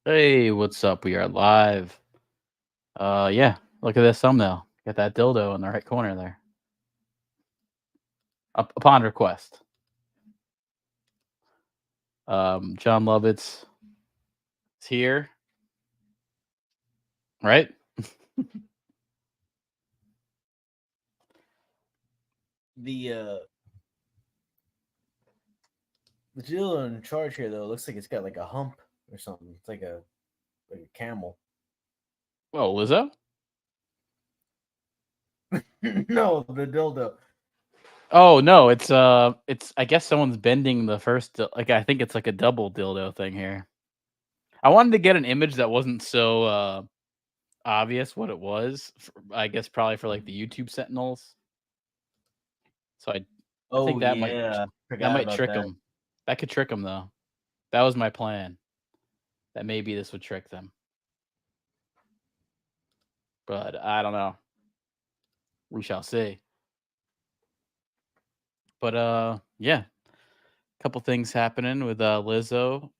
Hey, what's up? We are live. Yeah, look at this thumbnail. Got that dildo in the right corner there. Upon request. John Lovitz is here, right? The uh the deal in charge here though looks like it's got like a hump or something. It's like a camel. Oh, Lizzo? No, the dildo. Oh no, it's. I guess someone's bending the first. Like I think it's like a double dildo thing here. I wanted to get an image that wasn't so obvious what it was. I guess probably for like the YouTube Sentinels. So I Oh think yeah, that forgot might about trick that. them. That could trick them though. That was my plan. That maybe this would trick them. But I don't know. We shall see. But yeah, couple things happening with Lizzo.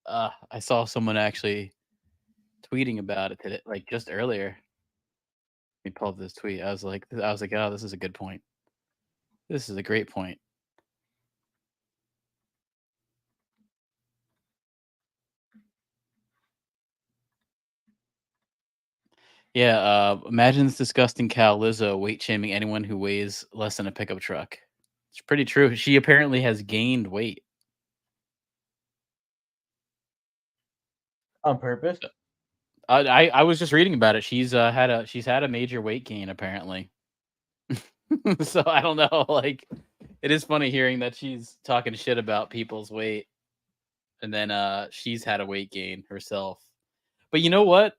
I saw someone actually tweeting about it today, like just earlier. Let me pull up this tweet. I was like, oh, this is a good point. This is a great point. Yeah, imagine this disgusting cow Lizzo weight shaming anyone who weighs less than a pickup truck. It's pretty true. She apparently has gained weight. On purpose. I was just reading about it. She's had a major weight gain apparently. So I don't know. Like, it is funny hearing that she's talking shit about people's weight, and then she's had a weight gain herself. But you know what?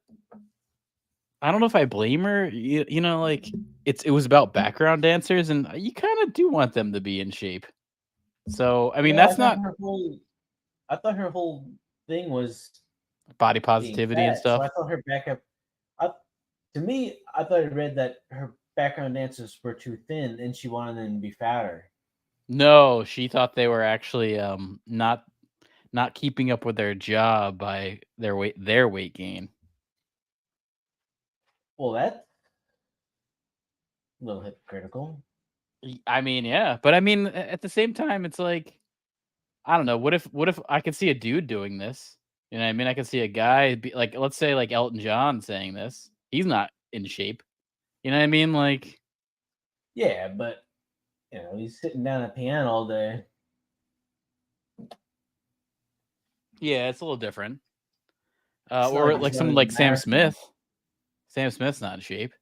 I don't know if I blame her. Like it was about background dancers, and you kind of do want them to be in shape. So I mean, Yeah, that's not I thought her whole thing was body being positivity and fat. So I stuff. thought her backup I to me, I thought I read that her background dancers were too thin and she wanted them to be fatter. No, she thought they were actually not keeping up with their job by their weight gain. Well, that's a little hypocritical. I mean, yeah, but I mean, at the same time, it's like I don't know. What if I could see a dude doing this? You know what I mean? I could see a guy be like, let's say like Elton John saying this. He's not in shape. You know what I mean? Like, Yeah, but he's sitting down at the piano all day. yeah, it's a little different. It's not Or like he's like someone running a like Sam marathon. Smith. Sam Smith's not in shape.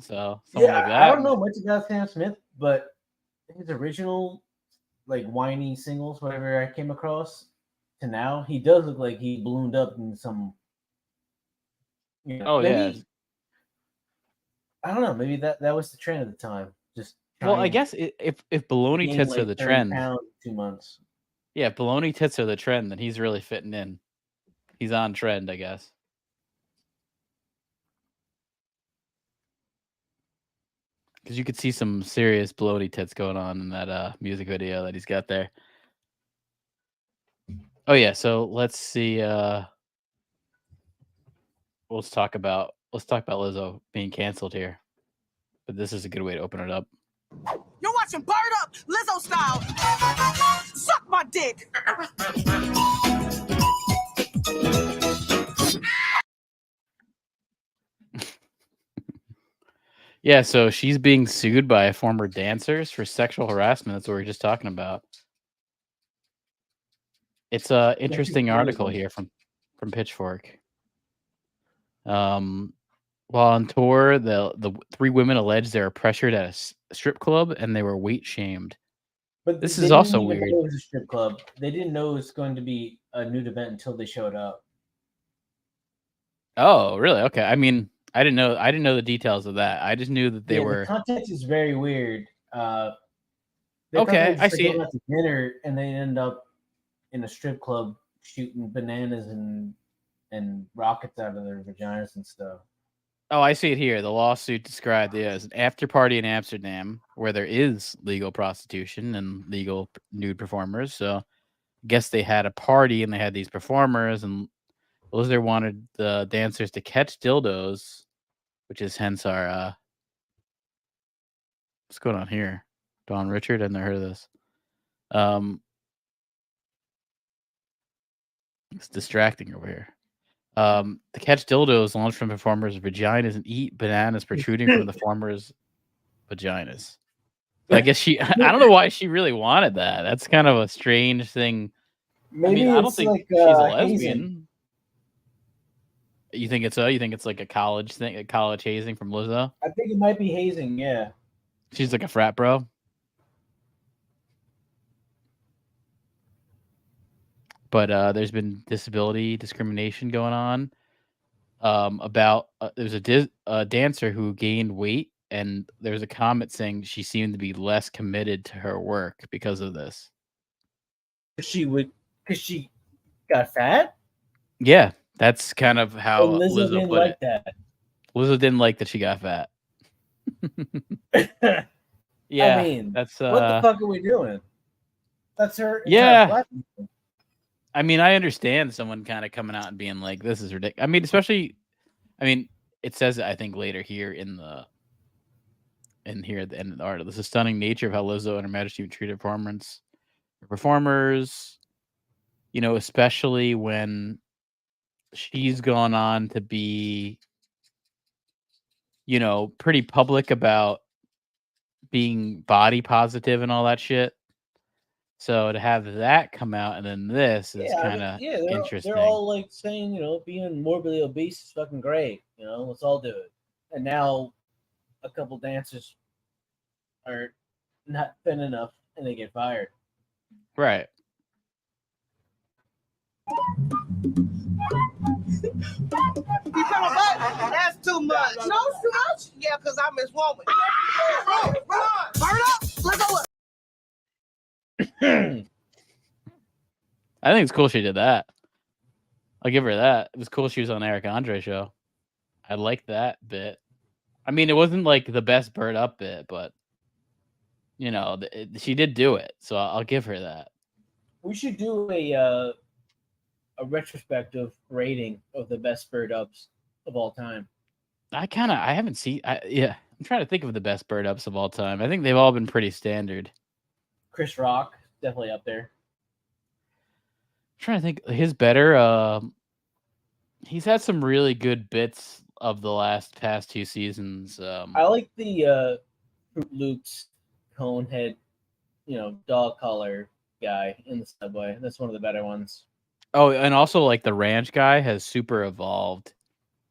So someone Yeah, like I that. don't know much about Sam Smith, but his original like whiny singles, whatever I came across, to now, he does look like he ballooned up in some. Oh yeah. Maybe I don't know. Maybe that was the trend at the time. Just Well, I giant, guess if baloney gained tits are like the 30 trend, pounds in 2 months. yeah, if baloney tits are the trend, then he's really fitting in. He's on trend, I guess. Because you could see some serious baloney tits going on in that music video that he's got there. Oh yeah, so let's see. Let's talk about Lizzo being canceled here. But this is a good way to open it up. You're watching Bird Up, Lizzo style. Suck my dick. Yeah, so she's being sued by former dancers for sexual harassment. That's what we are just talking about. It's a That's interesting article hypocritical. here from Pitchfork. Um, while on tour, the three women alleged they were pressured at a strip club and they were weight shamed. But This they is didn't also even weird. know it was a strip club. They didn't know it was going to be a nude event until they showed up. Oh, really? Okay. I mean, I didn't know the details of that. I just knew that they Yeah, the were context is very weird. They thought they were okay. I just like see going it. out to dinner, and they end up in a strip club shooting bananas and rockets out of their vaginas and stuff. Oh, I see it here. The lawsuit described it as an after party in Amsterdam where there is legal prostitution and legal nude performers. So, I guess they had a party and they had these performers, and Lizzo wanted the dancers to catch dildos, which is hence our what's going on here? Don Richard, I've never heard of this. It's distracting over here. To catch dildos launched from performers' vaginas and eat bananas protruding from the performers' vaginas. So I guess I don't know why she really wanted that. That's kind of a strange thing. Maybe I don't it's think like she's a hazing. lesbian. You think it's You think it's like a college thing, a college hazing from Lizzo? I think it might be hazing. Yeah. She's like a frat bro. But there's been disability discrimination going on. About there's a dancer who gained weight, and there's a comment saying she seemed to be less committed to her work because of this. Because she got fat. Yeah, that's kind of And how Lizzo Lizzo didn't put like it. that. Lizzo didn't like that she got fat. Yeah, I mean, that's what the fuck are we doing? That's her. Yeah. Platform. I mean, I understand someone kind of coming out and being like, "This is ridiculous." I mean, especially, it says it, I think, later here at the end of the article. This is stunning nature of how Lizzo and Her Majesty treated performers. Especially when she's gone on to be, pretty public about being body positive and all that shit. So to have that come out and then this is kind of interesting. They're all like saying, being morbidly obese is fucking great. Let's all do it. And now a couple dancers are not thin enough and they get fired. Right. You feel my butt? That's too much. No, it's too much? Yeah, because I'm his woman. Run! Burn up! Let's go. I think it's cool she did that. I'll give her that. It was cool she was on Eric Andre show. I liked that bit. I mean, it wasn't like the best Bird Up bit, but she did do it, so I'll give her that. We should do a retrospective rating of the best Bird Ups of all time. I haven't seen. I'm trying to think of the best Bird Ups of all time. I think they've all been pretty standard. Chris Rock, definitely up there. I'm trying to think his better. He's had some really good bits of the past 2 seasons. I like the Fruit Loops cone head, dog collar guy in the subway. That's one of the better ones. Oh, and also like the ranch guy has super evolved.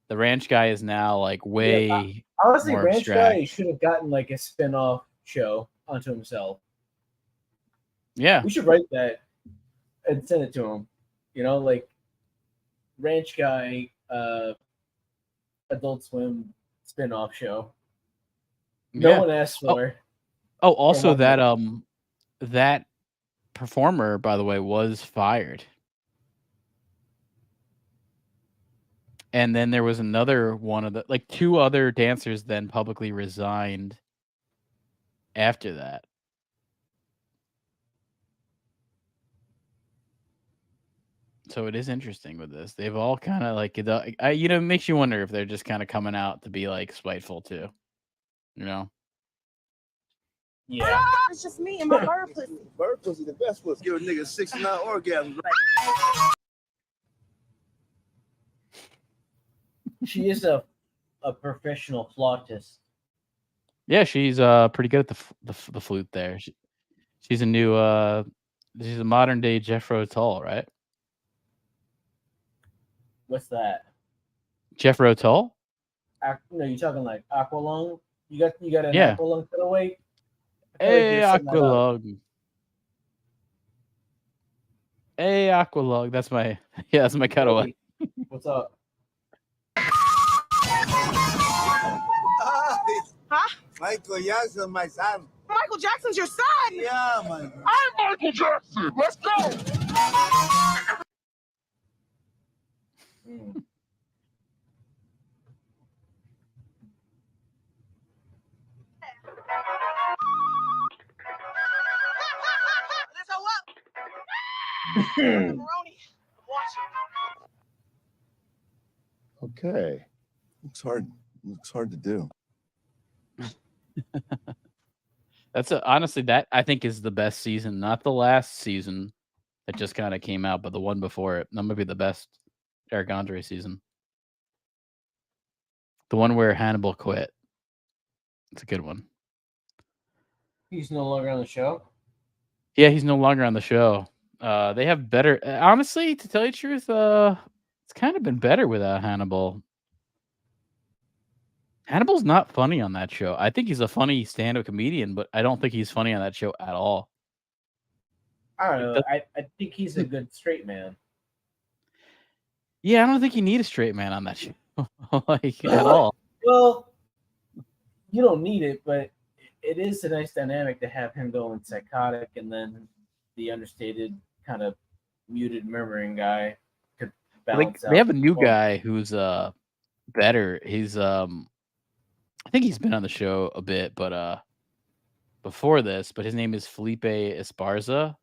The ranch guy is now like way honestly, more ranch abstract. guy should have gotten like a spin-off show onto himself. Yeah, we should write that and send it to him. Like ranch guy, Adult Swim spin-off show. No one asked for. Oh, also that performer, by the way, was fired. And then there was another one of the 2 other dancers then publicly resigned after that. So it is interesting with this. They've all kind of it makes you wonder if they're just kind of coming out to be like spiteful too. Yeah. It's just me and my bird pussy. Bird pussy, the best pussy. Give a nigga 69 orgasms. She is a professional flautist. Yeah, she's pretty good at the flute there. She's a new she's a modern day Jethro Tull, right? What's that? Jethro Tull? No, you're talking like Aqualung. You got an Yeah. Aqualung cutaway. Hey, Aqualung. Hey, Aqualung. That's my cutaway. What's up? Huh? Michael Jackson, my son. Michael Jackson's your son. Yeah, man. I'm Michael Jackson. Let's go. Let's go up. Macaroni. Watch it. Okay. Looks hard to do. That's honestly that I think is the best season, not the last season that just kind of came out, but the one before it. That might be the best Eric Andre season. The one where Hannibal quit. It's a good one. He's no longer on the show. Yeah, he's no longer on the show. They have better. Honestly, to tell you the truth, it's kind of been better without Hannibal. Hannibal's not funny on that show. I think he's a funny stand-up comedian, but I don't think he's funny on that show at all. I don't Like, know. I think he's a good straight man. Yeah, I don't think you need a straight man on that show, like at all. Well, you don't need it, but it is a nice dynamic to have him going psychotic and then the understated kind of muted murmuring guy could balance out. They have a new well. guy who's better. He's I think he's been on the show a bit, but before this, but his name is Felipe Esparza,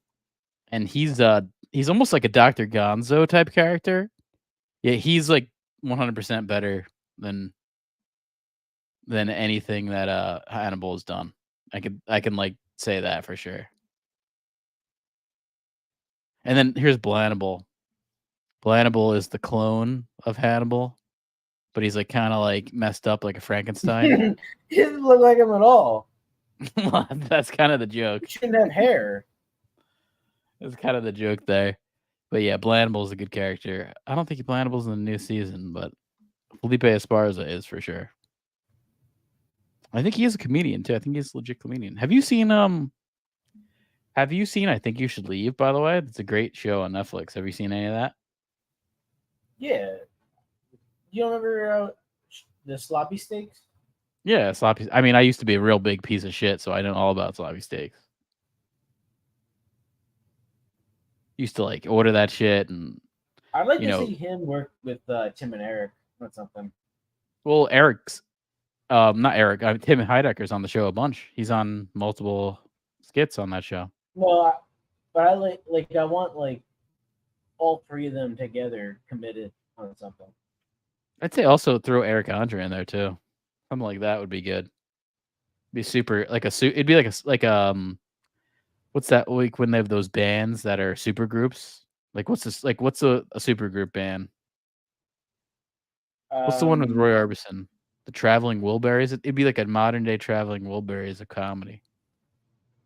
and he's almost like a Dr. Gonzo type character. Yeah, he's like 100% better than anything that Hannibal has done. I can like say that for sure. And then here's Blanable. Blanable is the clone of Hannibal, but he's like kind of like messed up like a Frankenstein. He doesn't look like him at all. That's kind of the joke. He shouldn't have hair. That's kind of the joke there. But yeah, Blanable's a good character. I don't think Blanable's in the new season, but Felipe Esparza is for sure. I think he is a comedian too. I think he's a legit comedian. Have you seen I Think You Should Leave, by the way? It's a great show on Netflix. Have you seen any of that? Yeah. You don't remember the sloppy steaks? Yeah, sloppy. I mean, I used to be a real big piece of shit, so I know all about sloppy steaks. Used to like order that shit, and I'd like to see him work with Tim and Eric or something. Well, Eric's not Eric. Tim Heidecker's on the show a bunch. He's on multiple skits on that show. No, but I I want like all three of them together committed on something. I'd say also throw Eric Andre in there too. Something like that would be good. Be super like a suit. It'd be like what's that like when they have those bands that are super groups? Like what's this? Like what's a super group band? What's the one with Roy Orbison? The Traveling Wilburys. It'd be like a modern day Traveling Wilburys of comedy.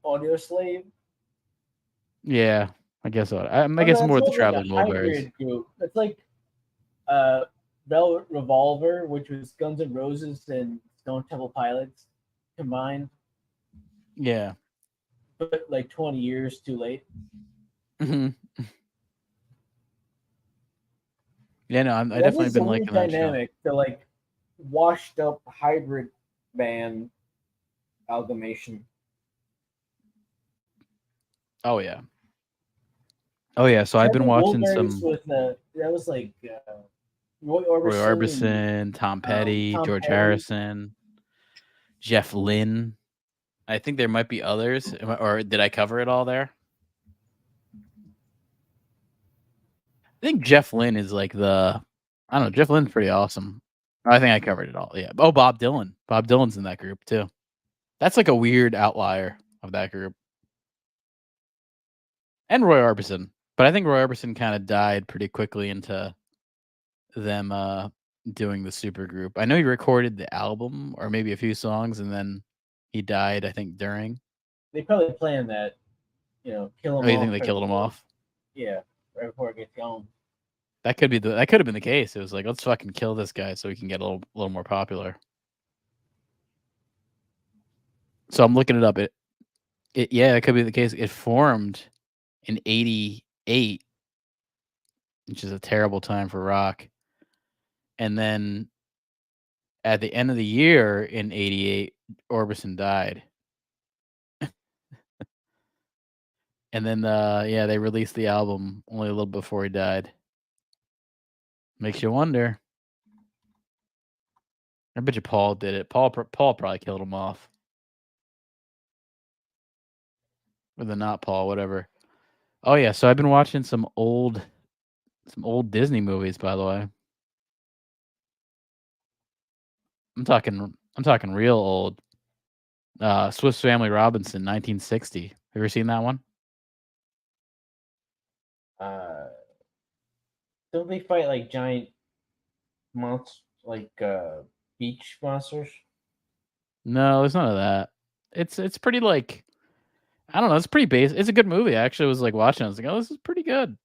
Audio Slave. Yeah, I guess so. I guess more the Traveling Wilburys. It's like Velvet Revolver, which was Guns N' Roses and Stone Temple Pilots combined. Yeah. But like 20 years too late. Mm-hmm. Yeah, no, I definitely been liking that dynamic. The like washed up hybrid band amalgamation. Oh yeah. Oh yeah. So I've been watching some. With that was like Roy Orbison, Tom Petty, George Harrison, Jeff Lynne. I think there might be others, or did I cover it all there? I think Jeff Lynne is like I don't know. Jeff Lynne's pretty awesome. I think I covered it all. Yeah. Oh, Bob Dylan. Bob Dylan's in that group too. That's like a weird outlier of that group. And Roy Orbison. But I think Roy Orbison kind of died pretty quickly into them doing the super group. I know he recorded the album or maybe a few songs, and then he died, I think, during. They probably planned that, kill him off. Oh, you think they killed him off? Yeah, right before it gets going. That could have been the case. It was like, let's fucking kill this guy so he can get a little more popular. So I'm looking it up. It could be the case. It formed in 88, which is a terrible time for rock. And then at the end of the year in 88, Orbison died. And then they released the album only a little before he died. Makes you wonder. I bet you Paul did it. Paul probably killed him off. Or the not Paul, whatever. Oh yeah, so I've been watching some old Disney movies, by the way. I'm talking real old. Swiss Family Robinson, 1960. Ever seen that one? Don't they fight like giant monsters, like beach monsters? No, there's none of that. It's pretty like I don't know. It's pretty basic. It's a good movie. I actually was like watching. I was like, oh, this is pretty good.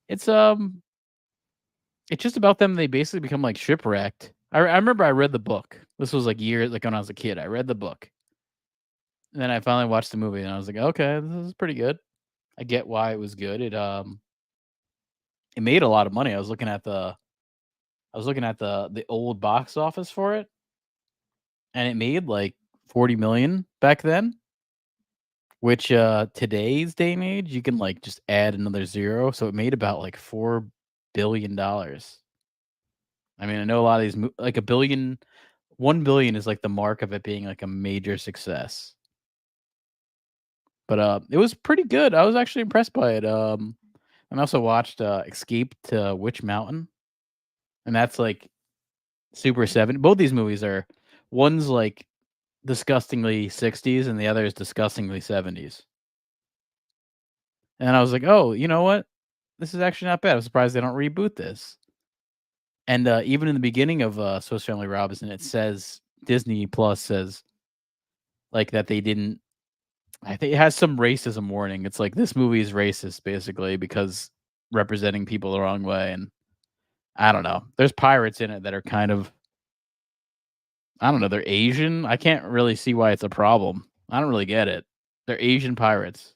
It's it's just about them. They basically become like shipwrecked. I remember I read the book. This was like years like when I was a kid. I read the book, and then I finally watched the movie, and I was like, okay, this is pretty good. I get why it was good. It made a lot of money. I was looking at the old box office for it, and it made like 40 million back then. Which today's day and age, you can like just add another zero, so it made about like $4 billion. I mean, I know a lot of these like a billion, 1 billion is like the mark of it being like a major success. But it was pretty good. I was actually impressed by it. And I also watched Escape to Witch Mountain, and that's like Super 7. Both these movies are one's like disgustingly 60s and the other is disgustingly 70s. And I was like, "Oh, you know what? This is actually not bad. I'm surprised they don't reboot this." And even in the beginning of Swiss Family Robinson, it says Disney Plus says like that they didn't. I think it has some racism warning. It's like this movie is racist basically because representing people the wrong way. And I don't know. There's pirates in it that are kind of I don't know. They're Asian. I can't really see why it's a problem. I don't really get it. They're Asian pirates.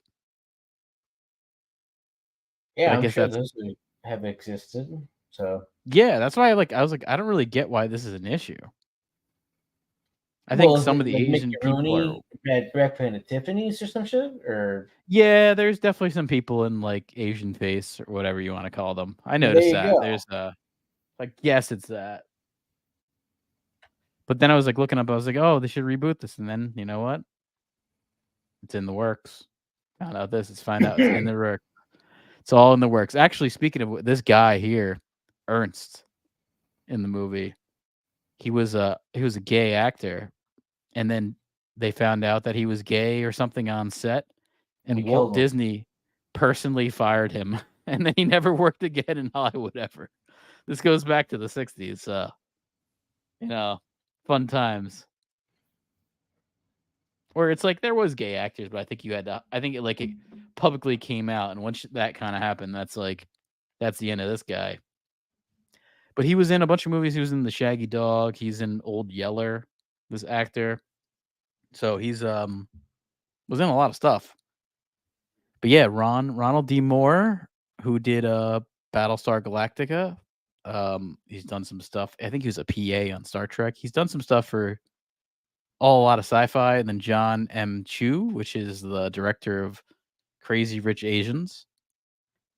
But Yeah, I I'm guess sure that's those would have existed. So yeah. That's why I was like I don't really get why this is an issue. I think well, is some it of the like Asian Mickey people are Rooney at Breakfast at Tiffany's or some shit? Or yeah, there's definitely some people in, like, Asian face or whatever you wanna call them. I well, there noticed you that. go. There's, like, yes, it's that. But then I was, like, looking up, I was like, "Oh, they should reboot this," and then, you know what? It's in the works. Found out this, it's find out it's in the works. It's all in the works. Actually, speaking of this guy here, Ernst, in the movie, he was a gay actor, and then they found out that he was gay or something on set, And he and Walt killed him. Disney personally fired him, and then he never worked again in Hollywood ever. This goes back to the '60s, you know, fun times. Where it's like there was gay actors, but I think you had to. I think it publicly came out, and once that kind of happened, that's the end of this guy. But he was in a bunch of movies. He was in The Shaggy Dog. He's in Old Yeller. This actor, so he's was in a lot of stuff. But yeah, Ronald D. Moore, who did Battlestar Galactica. He's done some stuff. I think he was a PA on Star Trek. He's done some stuff for a lot of sci-fi, and then John M. Chu, which is the director of Crazy Rich Asians.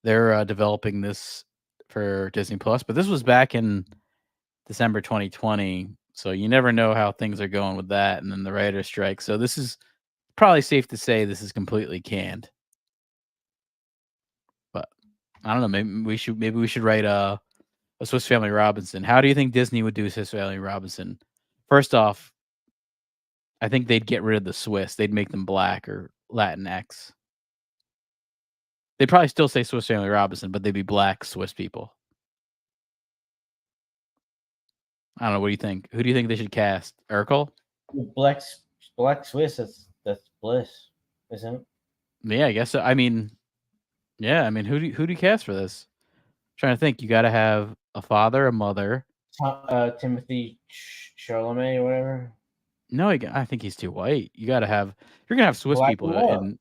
They're developing this for Disney Plus, but this was back in December 2020, so you never know how things are going with that. And then the writer's strike. So this is probably safe to say this is completely canned. But I don't know. Maybe we should write a Swiss Family Robinson. How do you think Disney would do Swiss Family Robinson? First off, I think they'd get rid of the Swiss. They'd make them black or Latinx. They'd probably still say Swiss Family Robinson, but they'd be black Swiss people. I don't know. What do you think? Who do you think they should cast? Urkel? Black Swiss. That's bliss, isn't it? Yeah, I guess so. I mean, yeah. I mean, who do you cast for this? Trying to think. You got to have a father, a mother. Timothy Chalamet or whatever. No, I think he's too white. You got to have. If you're gonna have Swiss Black people Noir. in.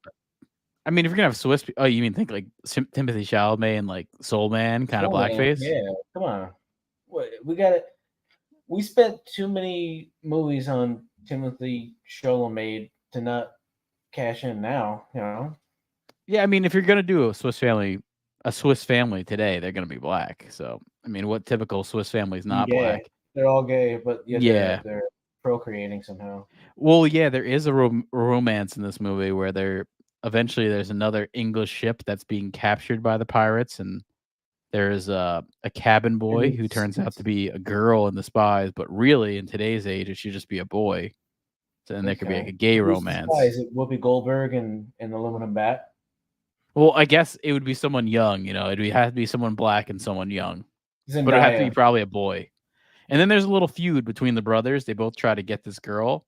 I mean, if you're gonna have Swiss. Oh, you mean think like Timothy Chalamet and like Soul Man kind of Soul Man, blackface? yeah, come on. We got it. We spent too many movies on Timothy Chalamet to not cash in now. You know. Yeah, I mean, if you're gonna do a Swiss family today, they're gonna be black. So, I mean, what typical Swiss family is not Yeah, black? they're all gay, but yet Yeah. they're procreating somehow. Well, yeah, there is a romance in this movie where there's another English ship that's being captured by the pirates, and There's a cabin boy who turns out to be a girl in the Spies, but really in today's age it should just be a boy. So then there could be like a gay Who's the romance. spy? Is it Whoopi Goldberg and Aluminum Bat? Well, I guess it would be someone young, it'd have to be someone black and someone young. But it'd have to be Zendaya. probably a boy. And then there's a little feud between the brothers. They both try to get this girl.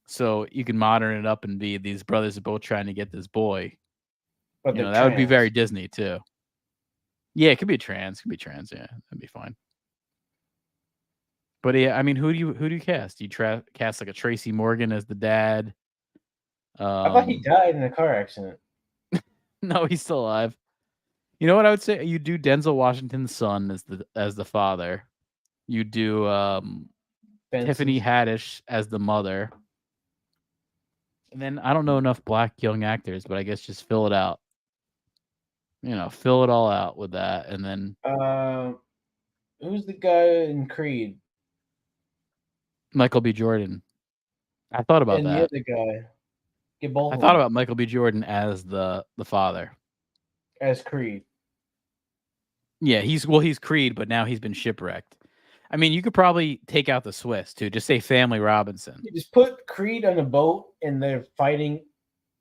So you can modern it up and be these brothers are both trying to get this boy. But That would be very Disney too. Yeah, it could be trans. Yeah, that'd be fine. But yeah, I mean, who do you cast? Do you cast like a Tracy Morgan as the dad? I thought he died in a car accident. No, he's still alive. You know what I would say? You do Denzel Washington's son as the father. You do Tiffany Haddish as the mother. And then I don't know enough black young actors, but I guess just fill it out. Fill it all out with that, and then who's the guy in Creed? Michael B. Jordan. I thought about and that. the other guy. Get both. I thought about Michael B. Jordan as the father. As Creed. Yeah, he's Creed, but now he's been shipwrecked. I mean, you could probably take out the Swiss too. Just say Family Robinson. You just put Creed on a boat, and they're fighting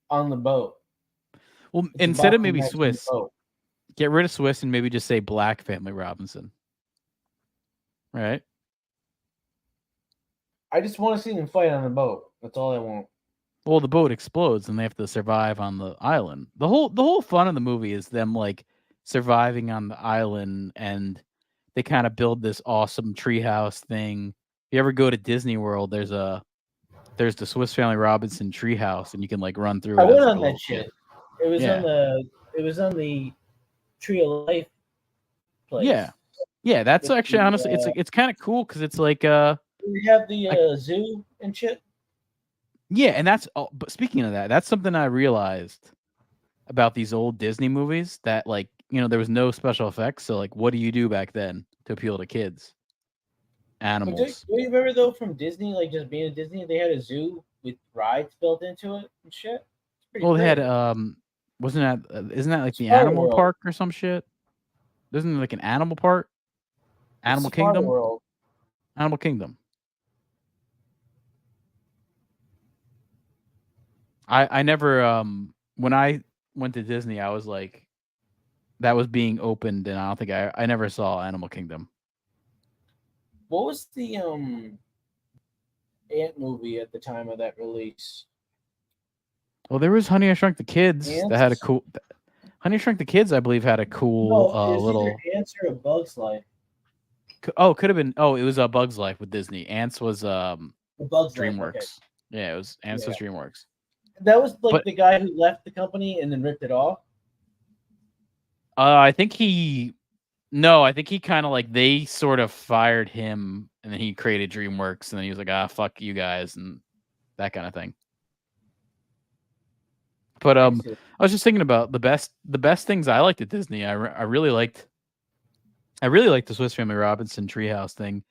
on the boat. Well, instead of maybe Swiss, get rid of Swiss and maybe just say Black Family Robinson. Right? I just want to see them fight on the boat. That's all I want. Well, the boat explodes and they have to survive on the island. The whole fun of the movie is them like surviving on the island, and they kind of build this awesome treehouse thing. If you ever go to Disney World, there's the Swiss Family Robinson treehouse, and you can like run through. I went on that shit. It was on the Tree of Life place. Yeah. That's actually honestly, it's kind of cool because it's like we have the zoo and shit. Yeah, and but speaking of that, that's something I realized about these old Disney movies that like, there was no special effects. So like, what do you do back then to appeal to kids? Animals. Do you remember though from Disney, like just being a Disney, they had a zoo with rides built into it and shit? Well, they had isn't that like the Animal World. Park or some shit? Isn't it like an animal park? Animal Kingdom? World. Animal Kingdom. I never when I went to Disney, I was like, that was being opened, and I don't think I never saw Animal Kingdom. What was the Ant movie at the time of that release? Well, there was Honey I Shrunk the Kids Ants? that had a cool. Honey I Shrunk the Kids, I believe, had a cool little. Ants or A Bug's Life. Oh, could have been. Oh, it was A Bug's Life with Disney. Ants was Bug's DreamWorks. Life, okay. Yeah, it was Ants was DreamWorks. That was like the guy who left the company and then ripped it off. I think he kind of like they sort of fired him, and then he created DreamWorks, and then he was like, fuck you guys, and that kind of thing. But I was just thinking about the best things I liked at Disney. I really liked the Swiss Family Robinson treehouse thing,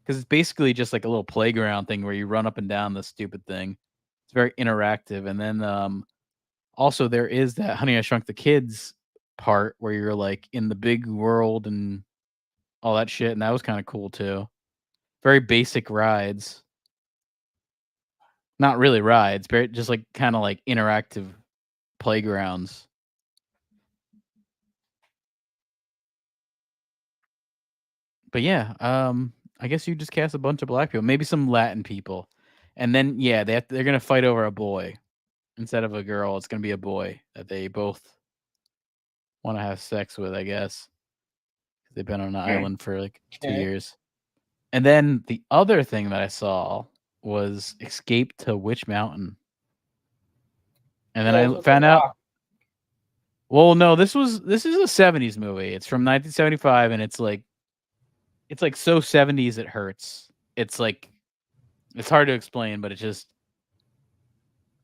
because it's basically just like a little playground thing where you run up and down this stupid thing. It's very interactive, and then also there is that Honey I Shrunk the Kids part where you're like in the big world and all that shit, and that was kind of cool too. Very basic rides. Not really rides, but just like kind of like interactive playgrounds. But yeah, I guess you just cast a bunch of black people, maybe some Latin people, and then they're gonna fight over a boy instead of a girl. It's gonna be a boy that they both want to have sex with, I guess. They've been on an island for like 2 years. And then the other thing that I saw was Escape to Witch Mountain. And then I found out. Well, no, this is a 70s movie. It's from 1975, and it's like so 70s it hurts. It's like, it's hard to explain, but it's just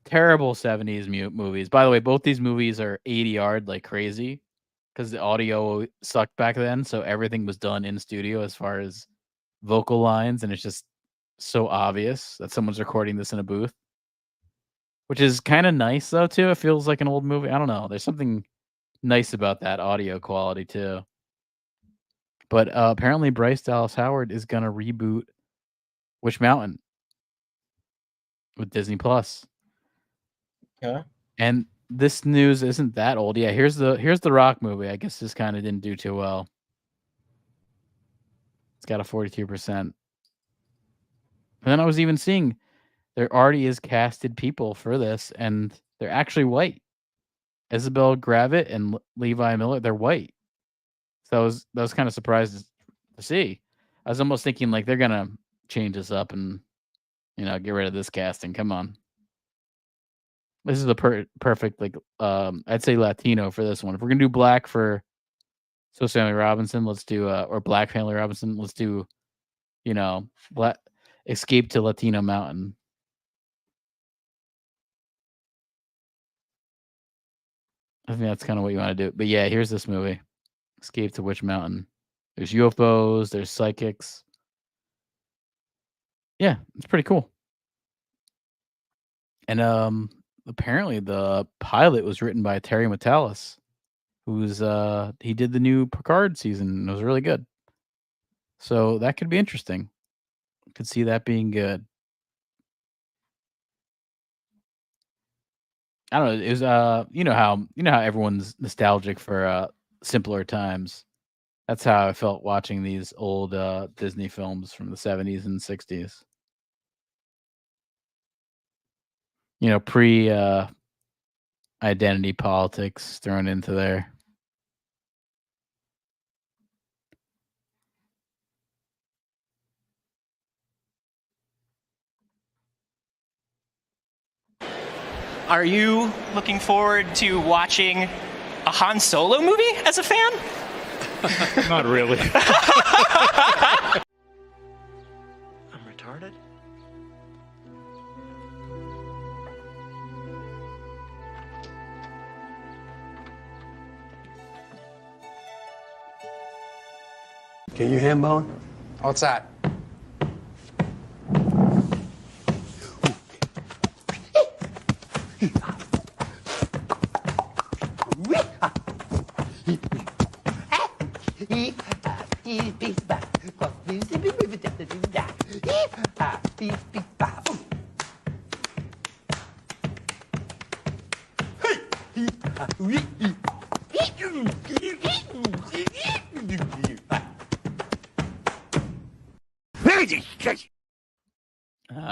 terrible 70s movies. By the way, both these movies are 80 like crazy because the audio sucked back then, so everything was done in studio as far as vocal lines, and it's just so obvious that someone's recording this in a booth, which is kind of nice though too. It feels like an old movie. I don't know. There's something nice about that audio quality too. But apparently Bryce Dallas Howard is gonna reboot Witch Mountain with Disney Plus. Okay. And this news isn't that old. Yeah, here's the Rock movie. I guess this kind of didn't do too well. It's got a 42%. And then I was even seeing there already is casted people for this, and they're actually white. Isabel Gravitt and Levi Miller, they're white. So that was kind of surprised to see. I was almost thinking like they're gonna change this up and get rid of this casting. Come on, this is the perfect like I'd say Latino for this one. If we're gonna do black for Swiss Family Robinson, let's do or Black Family Robinson, let's do black Escape to Latino Mountain. I think that's kind of what you want to do. But yeah, here's this movie, Escape to Witch Mountain. There's UFOs, there's psychics. Yeah, it's pretty cool. And apparently the pilot was written by Terry Matalas, who's he did the new Picard season and it was really good. So that could be interesting. Could see that being good. I don't know. It was you know how everyone's nostalgic for simpler times. That's how I felt watching these old Disney films from the 70s and 60s. Pre identity politics thrown into there. Are you looking forward to watching a Han Solo movie as a fan? Not really. I'm retarded? Can you ham bone? What's that?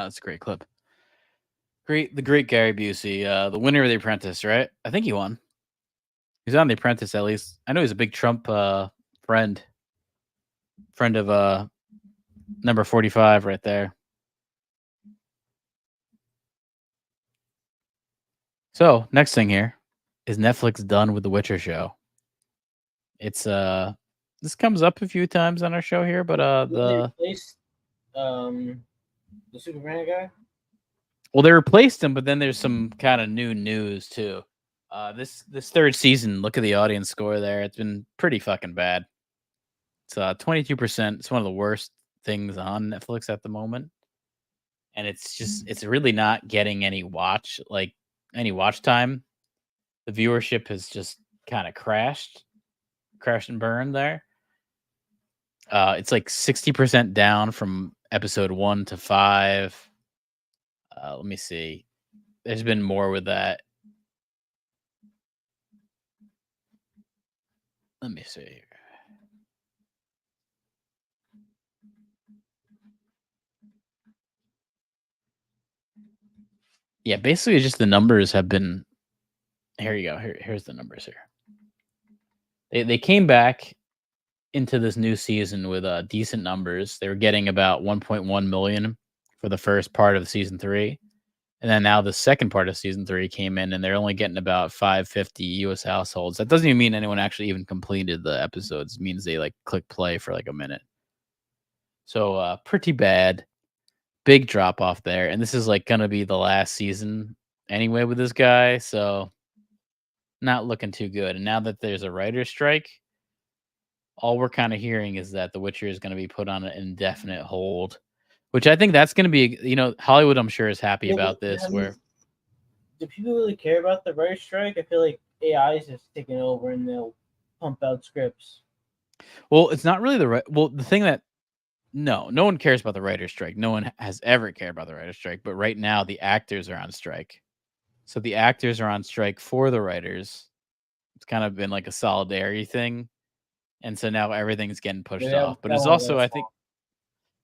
That's a great clip. The great Gary Busey, the winner of The Apprentice, right? I think he won. He's on The Apprentice at least. I know he's a big Trump friend of number 45 right there. So next thing here is Netflix done with the Witcher show. It's this comes up a few times on our show here, but they replaced the Superman guy. Well, they replaced him, but then there's some kind of new news too. This third season, look at the audience score there. It's been pretty fucking bad. It's 22%. It's one of the worst things on Netflix at the moment, and it's really not getting any watch time. The viewership has just kind of crashed and burned there. It's like 60% down from episode 1 to 5. Let me see. There's been more with that. Let me see here. Yeah, basically just the numbers have been. Here you go. Here's the numbers here. They came back into this new season with decent numbers. They were getting about 1.1 million for the first part of season 3. And then now the second part of season 3 came in and they're only getting about 550 US households. That doesn't even mean anyone actually even completed the episodes. It means they like click play for like a minute. So pretty bad. Big drop off there. And this is like going to be the last season anyway with this guy. So not looking too good. And now that there's a writer's strike, all we're kind of hearing is that The Witcher is going to be put on an indefinite hold, which I think that's going to be, Hollywood, I'm sure, is happy about this. Do people really care about the writer's strike? I feel like AI is just taking over and they'll pump out scripts. Well, it's not really the right. Well, the thing that no one cares about the writer's strike. No one has ever cared about the writer's strike. But right now, the actors are on strike. So the actors are on strike for the writers. It's kind of been like a solidarity thing, and so now everything's getting pushed That, off. But that it's won't also, last I think, long.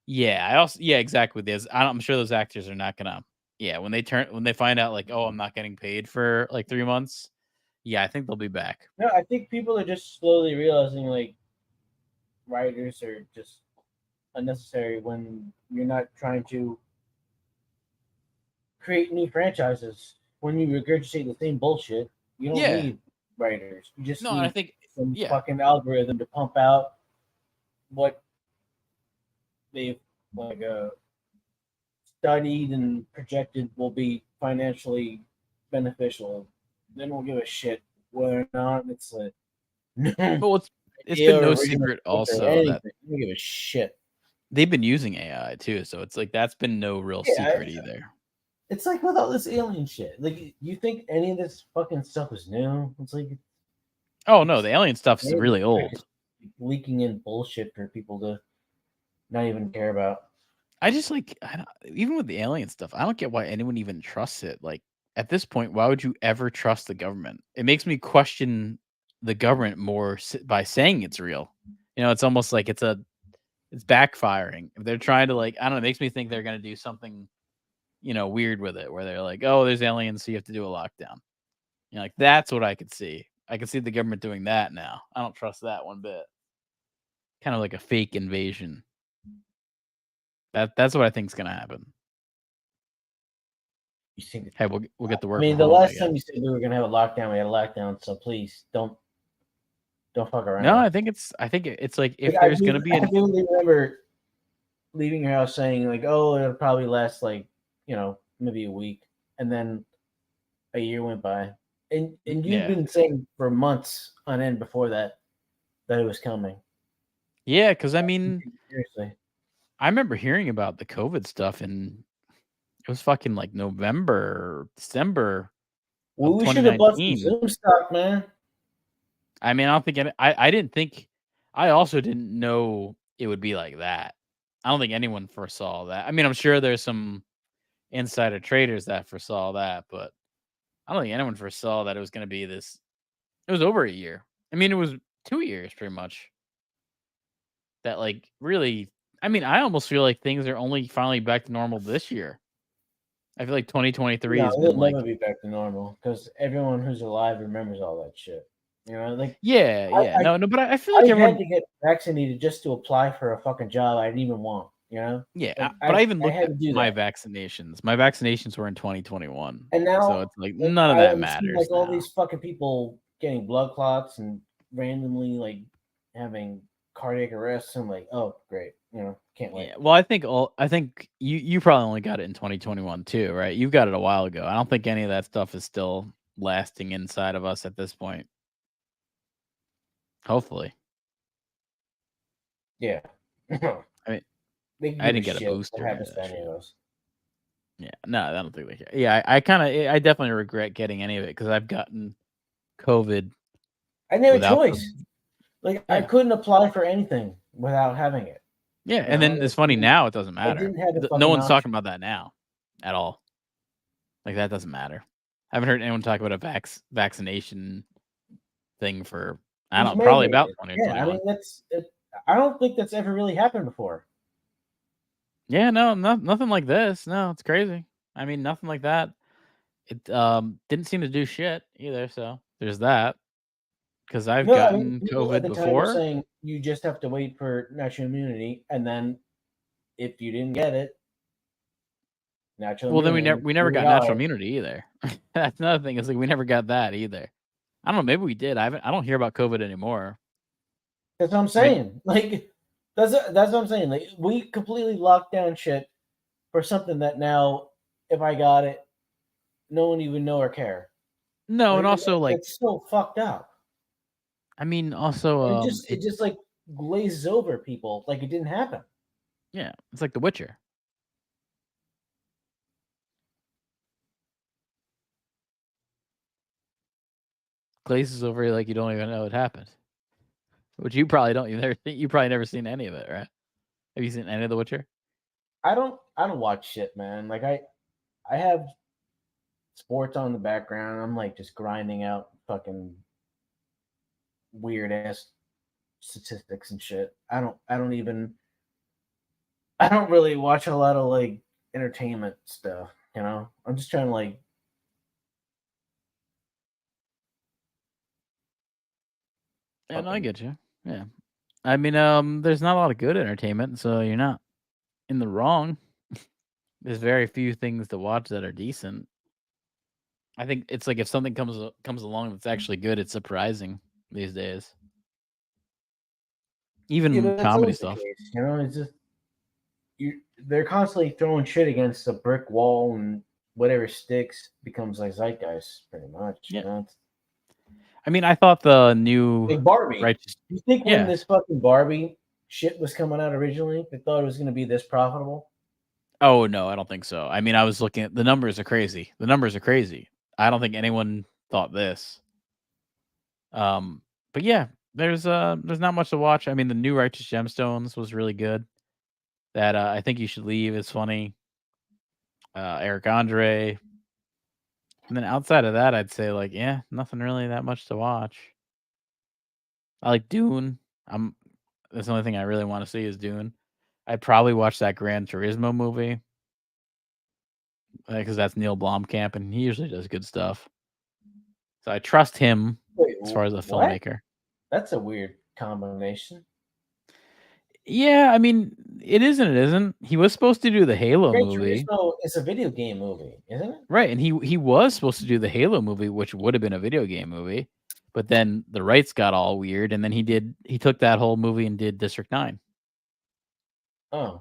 yeah, exactly. I'm sure those actors are not gonna. Yeah, when they find out like, oh, I'm not getting paid for like 3 months. Yeah, I think they'll be back. No, I think people are just slowly realizing like writers are just unnecessary when you're not trying to create new franchises. When you regurgitate the same bullshit, you don't Yeah. need writers. You just No, and I need think some yeah. fucking algorithm to pump out what they've like studied and projected will be financially beneficial. They don't give a shit whether or not it's a Well, it's idea been or no original secret script or also anything. that They don't give a shit. they've been using AI too, so it's like that's been no real Yeah, secret either. it's like with all this alien shit. Like, you think any of this fucking stuff is new? It's like Oh no, the alien stuff's really they're just old. leaking in bullshit for people to not even care about. I just like even with the alien stuff, I don't get why anyone even trusts it. Like at this point, why would you ever trust the government? It makes me question the government more by saying it's real. It's almost like it's backfiring. If they're trying to like, I don't know, it makes me think they're gonna do something, weird with it, where they're like, oh, there's aliens, so you have to do a lockdown. Like that's what I could see. I could see the government doing that now. I don't trust that one bit. Kind of like a fake invasion. That's what I think is gonna happen. You think? Hey, we'll get to I work mean, from the home, I last guess. time you said we were gonna have a lockdown, we had a lockdown. So please don't fuck around. No, I think it's like if Like, there's gonna be I an vividly remember leaving your house saying like, "Oh, it'll probably last like maybe a week," and then a year went by, and you've yeah been saying for months on end before that it was coming. yeah, because I mean Seriously, I remember hearing about the COVID stuff and it was fucking like November, December of well, we should have bought some 2019. Zoom stock, man. I mean, I don't think I didn't think I also didn't know it would be like that. I don't think anyone foresaw that. I mean, I'm sure there's some insider traders that foresaw that, but I don't think anyone foresaw that it was going to be this. It was over a year. I mean, it was 2 years pretty much. That like really. I mean, I almost feel like things are only finally back to normal this year. I feel like 2023 No, has it'll been never like, be back to normal because everyone who's alive remembers all that shit. Like yeah, I, no, but I feel I like had everyone, to get vaccinated just to apply for a fucking job I didn't even want. yeah, Like but I even I looked had at to do my that. vaccinations. My vaccinations were in 2021, And so now, it's like like, none of that I'm seeing matters like all now. these fucking people getting blood clots and randomly like having cardiac arrests. I'm like, oh great, can't wait. Yeah, well, I think you probably only got it in 2021 too, right? You got it a while ago. I don't think any of that stuff is still lasting inside of us at this point. Hopefully, Yeah, they I mean, can I give a didn't get a shit booster what or any of happens to that any shit. of us. Yeah, no, I don't think they care. Yeah, I definitely regret getting any of it because I've gotten COVID I didn't have a without the. choice. Like I Yeah, couldn't apply for anything without having it. yeah, and then it's funny Like, now. It doesn't I matter. didn't have a No fucking one's talking option. about that now, at all. Like that doesn't matter. I haven't heard anyone talk about a vaccination thing for It I was don't probably about mandated. Yeah, I 2021. mean that's it. I don't think that's ever really happened before. Yeah, no, nothing like this. No, it's crazy. I mean, nothing like that. It didn't seem to do shit either. So there's that. Because I've No, I mean gotten people at COVID the time were before. saying you just have to wait for natural immunity, and then if you didn't get it, natural Well, then immunity, we never you got natural die. immunity either. That's another thing. Is like we never got that either. I don't know. Maybe we did. I don't hear about COVID anymore. That's what I'm I saying. Like that's what I'm saying. Like we completely locked down shit for something that now, if I got it, no one even know or care. no, and Like also like it's so fucked up. I mean also And it just like glazes over people like it didn't happen. yeah, it's like The Witcher. Glazes over like you don't even know it happened. Which you probably don't. You probably never seen any of it, right? Have you seen any of The Witcher? I don't watch shit, man. Like I have sports on in the background. I'm like just grinding out fucking weird ass statistics and shit. I don't really watch a lot of like entertainment stuff, you know? I'm just trying to like And I fucking get you. Yeah. I mean, there's not a lot of good entertainment, so you're not in the wrong. There's very few things to watch that are decent. I think it's like if something comes along that's actually good, it's surprising these days. Even but that's comedy always the stuff. case, you know, it's just they're constantly throwing shit against a brick wall and whatever sticks becomes like zeitgeist pretty much. Yeah. You know? I mean, I thought the new Like Barbie. Righteous. You think when Yeah. this fucking Barbie shit was coming out originally, they thought it was going to be this profitable? Oh no, I don't think so. I mean, I was looking at the numbers are crazy. The numbers are crazy. I don't think anyone thought this. But yeah, there's not much to watch. I mean, the new Righteous Gemstones was really good. That I think you should leave is funny. Eric Andre. And then outside of that, I'd say like, yeah, nothing really that much to watch. I like Dune. That's the only thing I really want to see is Dune. I'd probably watch that Gran Turismo movie because that's Neil Blomkamp, and he usually does good stuff. So I trust him Wait, as far as a what? filmmaker. That's a weird combination. Yeah, I mean, it is and it isn't. He was supposed to do the Halo Gran movie, Turismo is a video game movie, isn't it? right? And he was supposed to do the Halo movie, which would have been a video game movie, but then the rights got all weird, and then he took that whole movie and did District 9. Oh,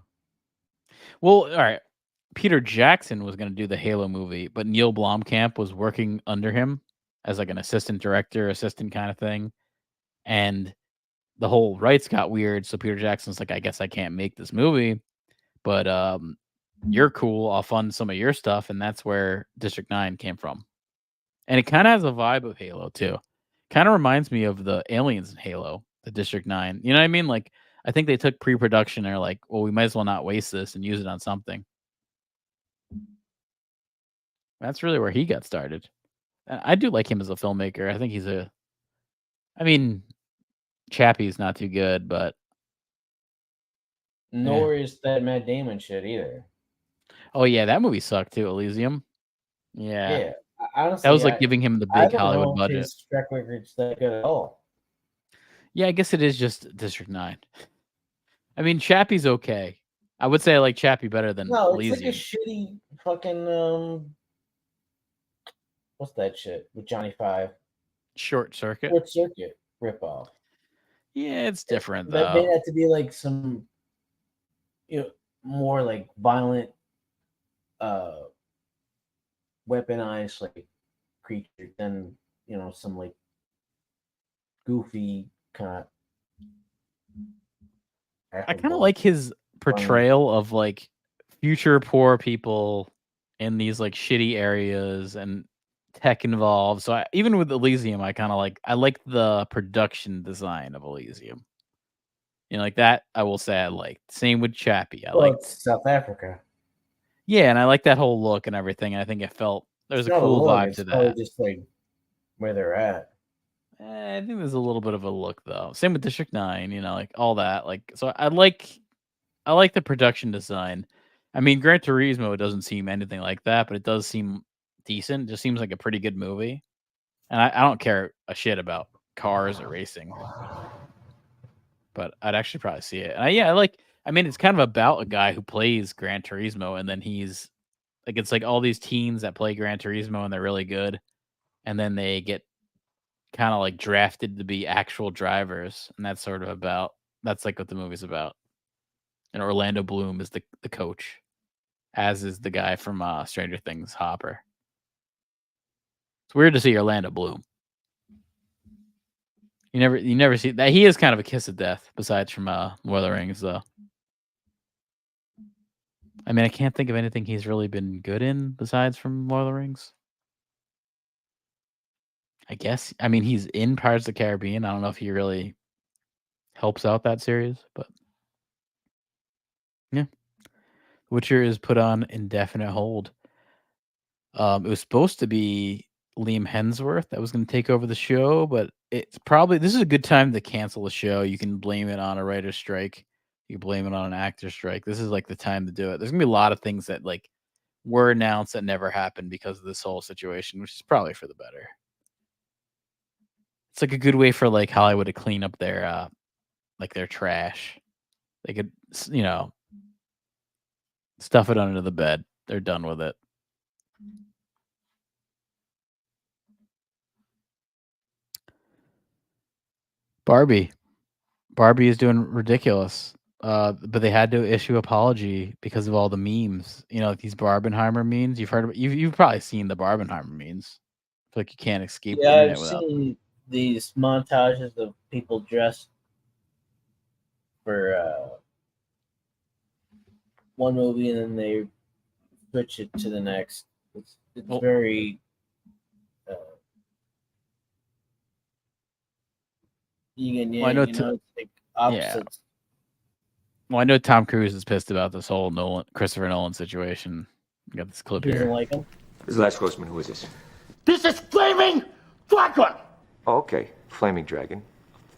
Well, all right. Peter Jackson was going to do the Halo movie, but Neil Blomkamp was working under him as like an assistant director, assistant kind of thing. And the whole rights got weird. So Peter Jackson's like, I guess I can't make this movie, but you're cool. I'll fund some of your stuff. And that's where District 9 came from. And it kind of has a vibe of Halo too. Kind of reminds me of the aliens in Halo, the District 9. You know what I mean? Like, I think they took pre-production and are like, well, we might as well not waste this and use it on something. That's really where he got started. I do like him as a filmmaker. I think I mean, Chappie's not too good, but nor is that Matt Damon shit either. oh yeah, that movie sucked too, Elysium. Yeah. Yeah, honestly, That was like giving him the I big don't Hollywood know if budget. his track record's that good at all. Yeah, I guess it is just District 9. I mean, Chappie's okay. I would say I like Chappie better than No, it's Elysium. like a shitty fucking what's that shit with Johnny Five? Short Circuit. Short Circuit ripoff. Yeah, it's different That may though. have to be like some, more like violent, weaponized like creature than some like goofy kind of. I kind of like his portrayal of like future poor people in these like shitty areas and tech involved. So even with Elysium, I like the production design of Elysium. You know, like that. I will say I like. Same with Chappie. It's South Africa. Yeah, and I like that whole look and everything. I think it felt there's a cool vibe to that. Just like where they're at. I think there's a little bit of a look though. Same with District 9. You know, like all that. Like so, I like the production design. I mean, Gran Turismo doesn't seem anything like that, but it does seem decent. It just seems like a pretty good movie. And I don't care a shit about cars or racing, but I'd actually probably see it. And I mean, it's kind of about a guy who plays Gran Turismo, and then he's like, it's like all these teens that play Gran Turismo and they're really good, and then they get kind of like drafted to be actual drivers, and that's like what the movie's about. And Orlando Bloom is the coach, as is the guy from Stranger Things, Hopper. It's weird to see Orlando Bloom. You never see that. He is kind of a kiss of death, besides from Lord of the Rings, though. I mean, I can't think of anything he's really been good in besides from Lord of the Rings. I guess. I mean, he's in Pirates of the Caribbean. I don't know if he really helps out that series. But yeah, Witcher is put on indefinite hold. It was supposed to be Liam Hemsworth that was going to take over the show, but this is a good time to cancel a show. You can blame it on a writer's strike. You can blame it on an actor's strike. This is like the time to do it. There's gonna be a lot of things that like were announced that never happened because of this whole situation, which is probably for the better. It's like a good way for like Hollywood to clean up their their trash. They could, stuff it under the bed. They're done with it. Barbie is doing ridiculous. But they had to issue apology because of all the memes. Like these Barbenheimer memes. You've probably seen the Barbenheimer memes. I feel like you can't escape the Yeah, internet I've without. seen these montages of people dressed for one movie and then they switch it to the next. It's Well- very yin Well, I yang, know it's like opposites. Well, I know Tom Cruise is pissed about this whole Christopher Nolan situation. We got this clip He doesn't here. like him. This is the last Grossman. Who is this? This is Flaming Dragon! Oh, okay. Flaming Dragon.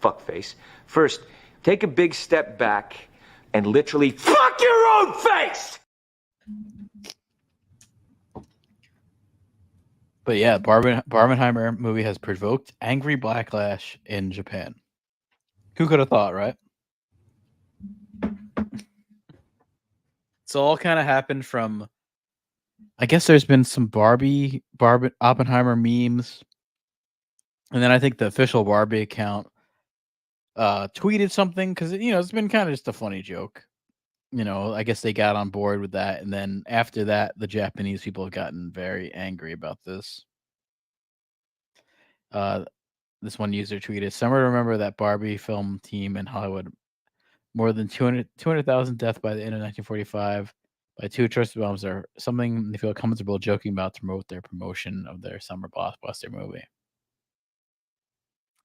Fuckface. First, take a big step back and literally fuck your own face! But yeah, Barbenheimer movie has provoked angry backlash in Japan. Who could have thought, right? It's all kind of happened from, I guess there's been some Barbie Oppenheimer memes. And then I think the official Barbie account tweeted something because, it's been kind of just a funny joke. I guess they got on board with that. And then after that, the Japanese people have gotten very angry about this. This one user tweeted, "Summer to remember that Barbie film team in Hollywood. More than 200,000 deaths by the end of 1945 by two trusted bombs are something they feel comfortable joking about to promote their promotion of their summer blockbuster movie."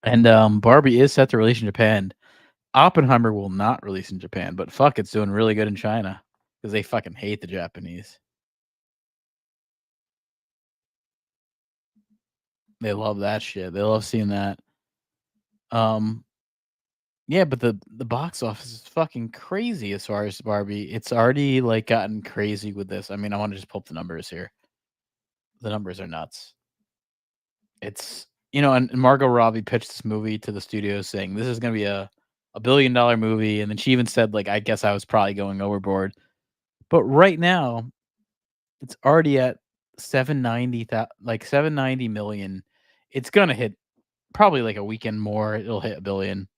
And Barbie is set to release in Japan. Oppenheimer will not release in Japan, but fuck, it's doing really good in China because they fucking hate the Japanese. They love that shit. They love seeing that. Yeah, but the box office is fucking crazy as far as Barbie. It's already like gotten crazy with this. I mean, I want to just pull up the numbers here. The numbers are nuts. It's and Margot Robbie pitched this movie to the studio saying this is gonna be a $1 billion movie, and then she even said, like, I guess I was probably going overboard. But right now, it's already at 790 million. It's gonna hit probably like a weekend more. It'll hit $1 billion.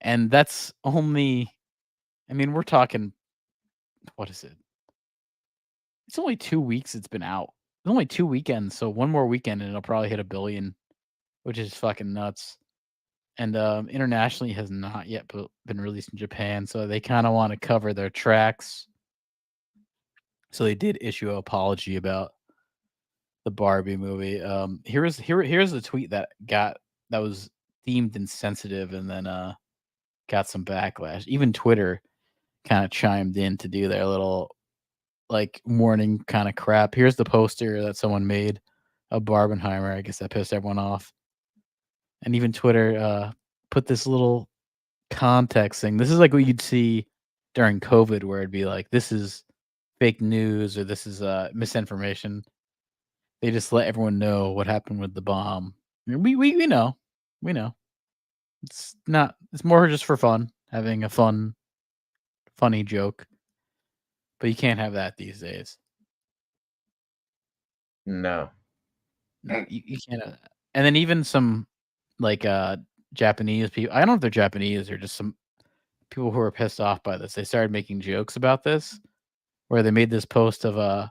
And that's only, I mean, we're talking, what is it? It's only 2 weeks it's been out. It's only 2 weekends, so one more weekend and it'll probably hit $1 billion, which is fucking nuts. And internationally has not yet been released in Japan, so they kind of want to cover their tracks. So they did issue an apology about the Barbie movie. Here's the tweet that was deemed insensitive and then got some backlash. Even Twitter kind of chimed in to do their little like warning kind of crap. Here's the poster that someone made of Barbenheimer. I guess that pissed everyone off. And even Twitter put this little context thing. This is like what you'd see during COVID, where it'd be like, this is fake news or this is misinformation. They just let everyone know what happened with the bomb. We know. We know. It's more just for fun, having a funny joke. But you can't have that these days. No. You can't have that. And then even some like Japanese people, I don't know if they're Japanese or just some people who are pissed off by this. They started making jokes about this, where they made this post of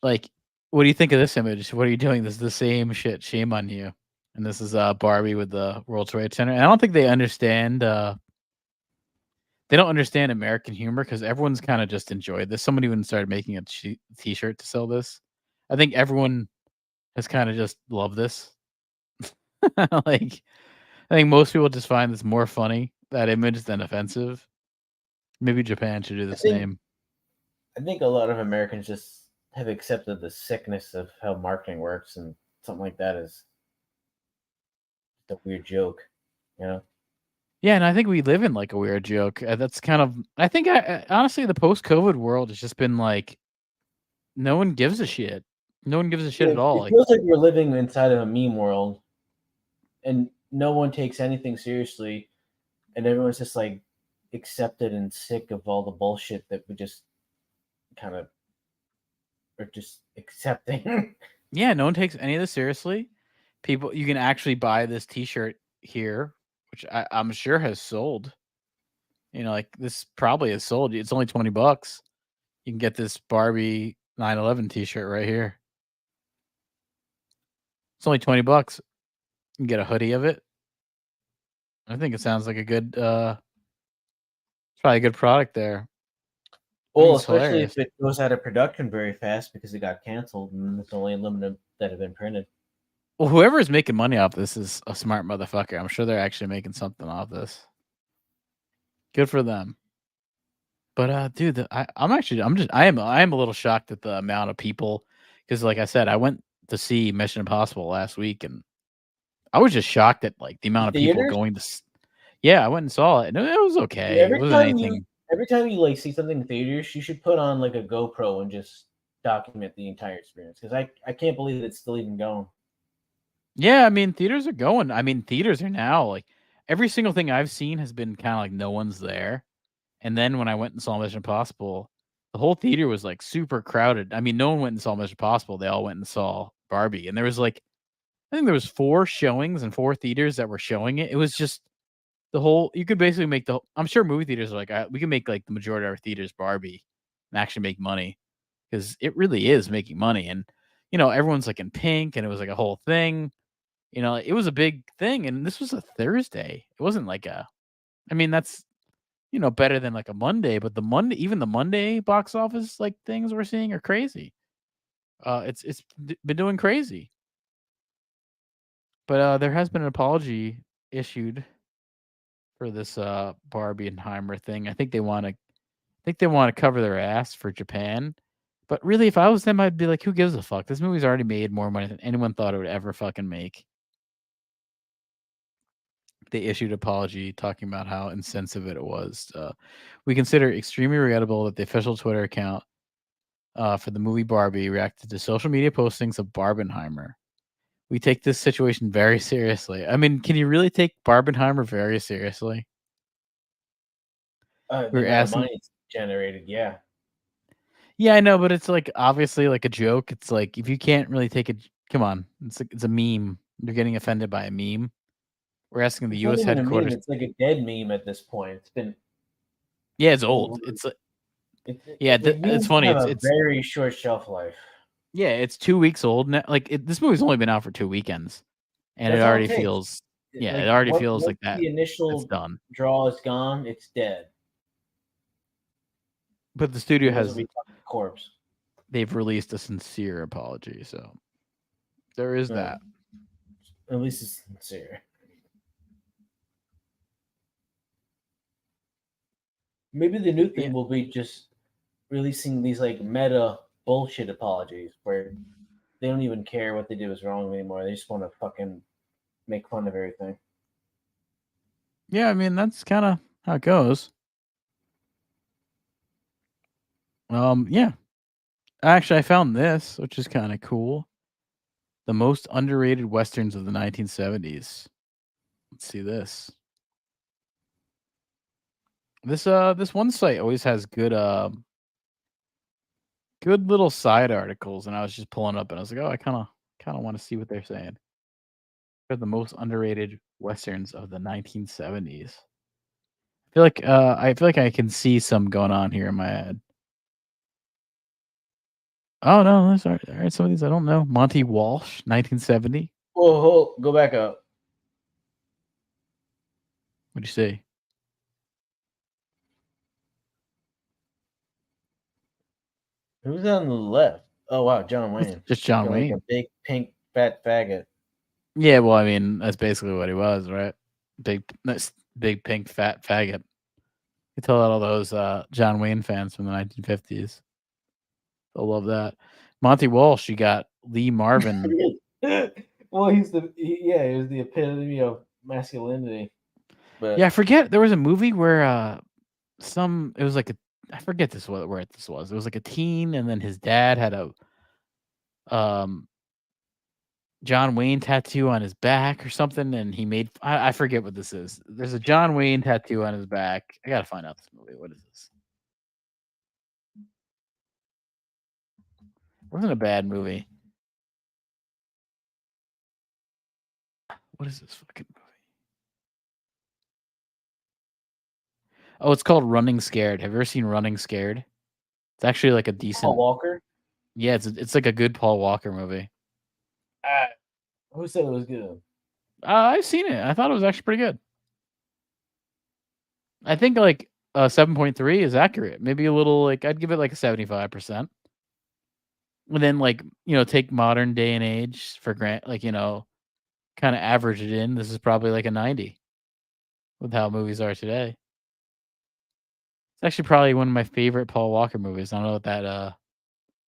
like, what do you think of this image? What are you doing? This is the same shit. Shame on you. And this is Barbie with the World Trade Center. And I don't think they understand. They don't understand American humor because everyone's kind of just enjoyed this. Somebody even started making a T-shirt to sell this. I think everyone has kind of just loved this. Like, I think most people just find this more funny, that image, than offensive. Maybe Japan should do the same. I think a lot of Americans just have accepted the sickness of how marketing works, and something like that is a weird joke, you know? Yeah, and I think we live in like a weird joke. That's kind of. I think honestly, the post-COVID world has just been like, no one gives a shit. No one gives a shit at all. It Like, feels like we're living inside of a meme world, and no one takes anything seriously, and everyone's just like accepted and sick of all the bullshit that we just kind of are just accepting. yeah, no one takes any of this seriously. People, you can actually buy this T-shirt here, which I'm sure has sold. You know, like this probably has sold. It's only $20. You can get this Barbie 9/11 T-shirt right here. It's only $20. You can get a hoodie of it. I think it sounds like a good, probably a good product there. Well, it's especially hilarious. if it goes out of production very fast because it got canceled and it's only limited that have been printed. Well, whoever is making money off this is a smart motherfucker. I'm sure they're actually making something off this. Good for them. But dude, I am a little shocked at the amount of people, because like I said, I went to see Mission Impossible last week, and I was just shocked at like the amount of people Theaters? going to. Yeah, I went and saw it, and it was okay. It wasn't anything. Every time you like see something in theaters, you should put on like a GoPro and just document the entire experience, because I can't believe it's still even going. Yeah, I mean, theaters are going. I mean, theaters are now like every single thing I've seen has been kind of like no one's there. And then when I went and saw Mission Impossible, the whole theater was like super crowded. I mean, no one went and saw Mission Impossible. They all went and saw Barbie. And there was like, I think there was 4 showings and 4 theaters that were showing it. It was just the whole, you could basically make I'm sure movie theaters are like, we can make like the majority of our theaters Barbie and actually make money, because it really is making money. And, you know, everyone's like in pink, and it was like a whole thing. You know, it was a big thing. And this was a Thursday. It wasn't like I mean, that's, you know, better than like a Monday, but even the Monday box office like things we're seeing are crazy. It's been doing crazy. But there has been an apology issued for this Barbieheimer thing. I think they want to cover their ass for Japan. But really, if I was them, I'd be like, who gives a fuck? This movie's already made more money than anyone thought it would ever fucking make. They issued an apology talking about how insensitive it was. We consider it extremely regrettable that the official Twitter account for the movie Barbie reacted to social media postings of Barbenheimer. We take this situation very seriously. I mean, can you really take Barbenheimer very seriously? The amount of money it's generated, yeah. Yeah, I know, but it's like obviously like a joke. It's like if you can't really take it, come on, it's a meme. You're getting offended by a meme. We're asking the U.S. headquarters. It's like a dead meme at this point. It's been. Yeah, it's old. It's like. It's funny. It's a very short shelf life. Yeah, it's 2 weeks old now. Like this movie's only been out for 2 weekends, and it already feels. Yeah, it already feels like that. The initial done. Draw is gone. It's dead. But the studio has corpse. They've released a sincere apology, so there is that. At least it's sincere. Maybe the new thing will be just releasing these like meta bullshit apologies where they don't even care what they did was wrong anymore. They just want to fucking make fun of everything. Yeah, I mean that's kind of how it goes. Yeah. Actually, I found this, which is kind of cool. The most underrated westerns of the 1970s. Let's see this. This one site always has good little side articles, and I was just pulling up and I was like, "Oh, I kind of want to see what they're saying." They're the most underrated westerns of the 1970s. I feel like I can see some going on here in my head. Oh no, that's all right. Some of these I don't know. Monty Walsh, 1970. Whoa, go back up. What'd you say? Who's on the left? Oh wow, John Wayne. Just John Wayne. Like a big pink fat faggot. Yeah, well, I mean, that's basically what he was, right? big pink fat faggot. You tell all those John Wayne fans from the 1950s. They'll love that. Monty Walsh, you got Lee Marvin. Well, he was the epitome of masculinity. But Yeah, I forget. There was a movie where it was like I forget where this was. It was like a teen, and then his dad had a John Wayne tattoo on his back or something, and he made I forget what this is. There's a John Wayne tattoo on his back. I gotta find out this movie. What is this? It wasn't a bad movie. What is this fucking movie? Oh, it's called Running Scared. Have you ever seen Running Scared? It's actually like a decent. Paul Walker. Yeah, it's like a good Paul Walker movie. Who said it was good? I've seen it. I thought it was actually pretty good. I think like 7.3 is accurate. Maybe a little like I'd give it like a 75%. And then like, take modern day and age for grant, like, kind of average it in. This is probably like a 90 with how movies are today. It's actually probably one of my favorite Paul Walker movies. I don't know what that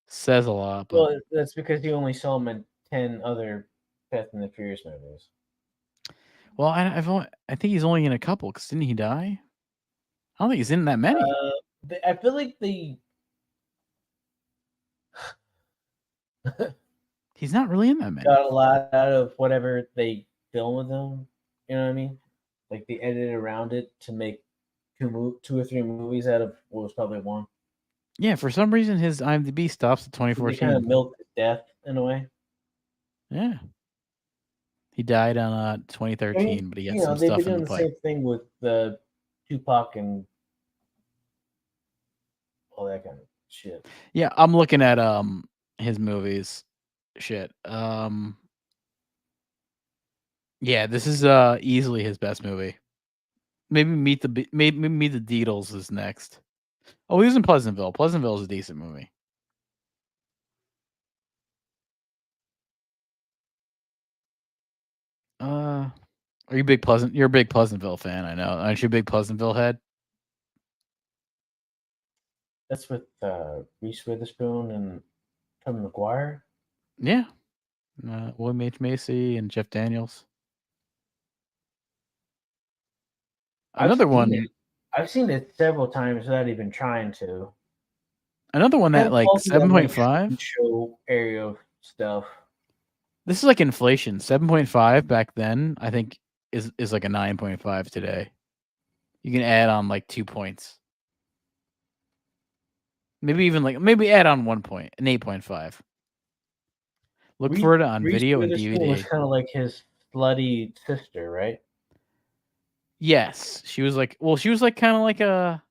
says a lot, but Well, that's because you only saw him in 10 other Fast and the Furious movies. well, I think he's only in a couple because didn't he die? I don't think he's in that many. I feel like they He's not really in that many. got a lot out of whatever they film with him. You know what I mean? Like they edited around it to make two or three movies out of what was probably one. Yeah, for some reason his IMDb stops at They kind 2014. of milked his death in a way. Yeah. He died on 2013, but he got some they've stuff been in doing the the pipe. same thing with the Tupac and all that kind of shit. Yeah, I'm looking at his movies. Shit. Yeah, this is easily his best movie. Maybe Meet the Deedles is next. Oh, he was in Pleasantville. Pleasantville is a decent movie. Are you You're a big Pleasantville fan, I know. Aren't you a big Pleasantville head? That's with Reese Witherspoon and Tom McGuire. Yeah. William H. Macy and Jeff Daniels. Another one. I've seen it several times without even trying to. Another one that like 7.5 show area of stuff. This is like inflation. 7.5 back then, I think, is like a 9.5 today. You can add on like 2 points. Maybe add on 1 point, an 8.5. Look for it on video and DVD. Was kind of like his slutty sister, right? Yes, she was like kind of like a.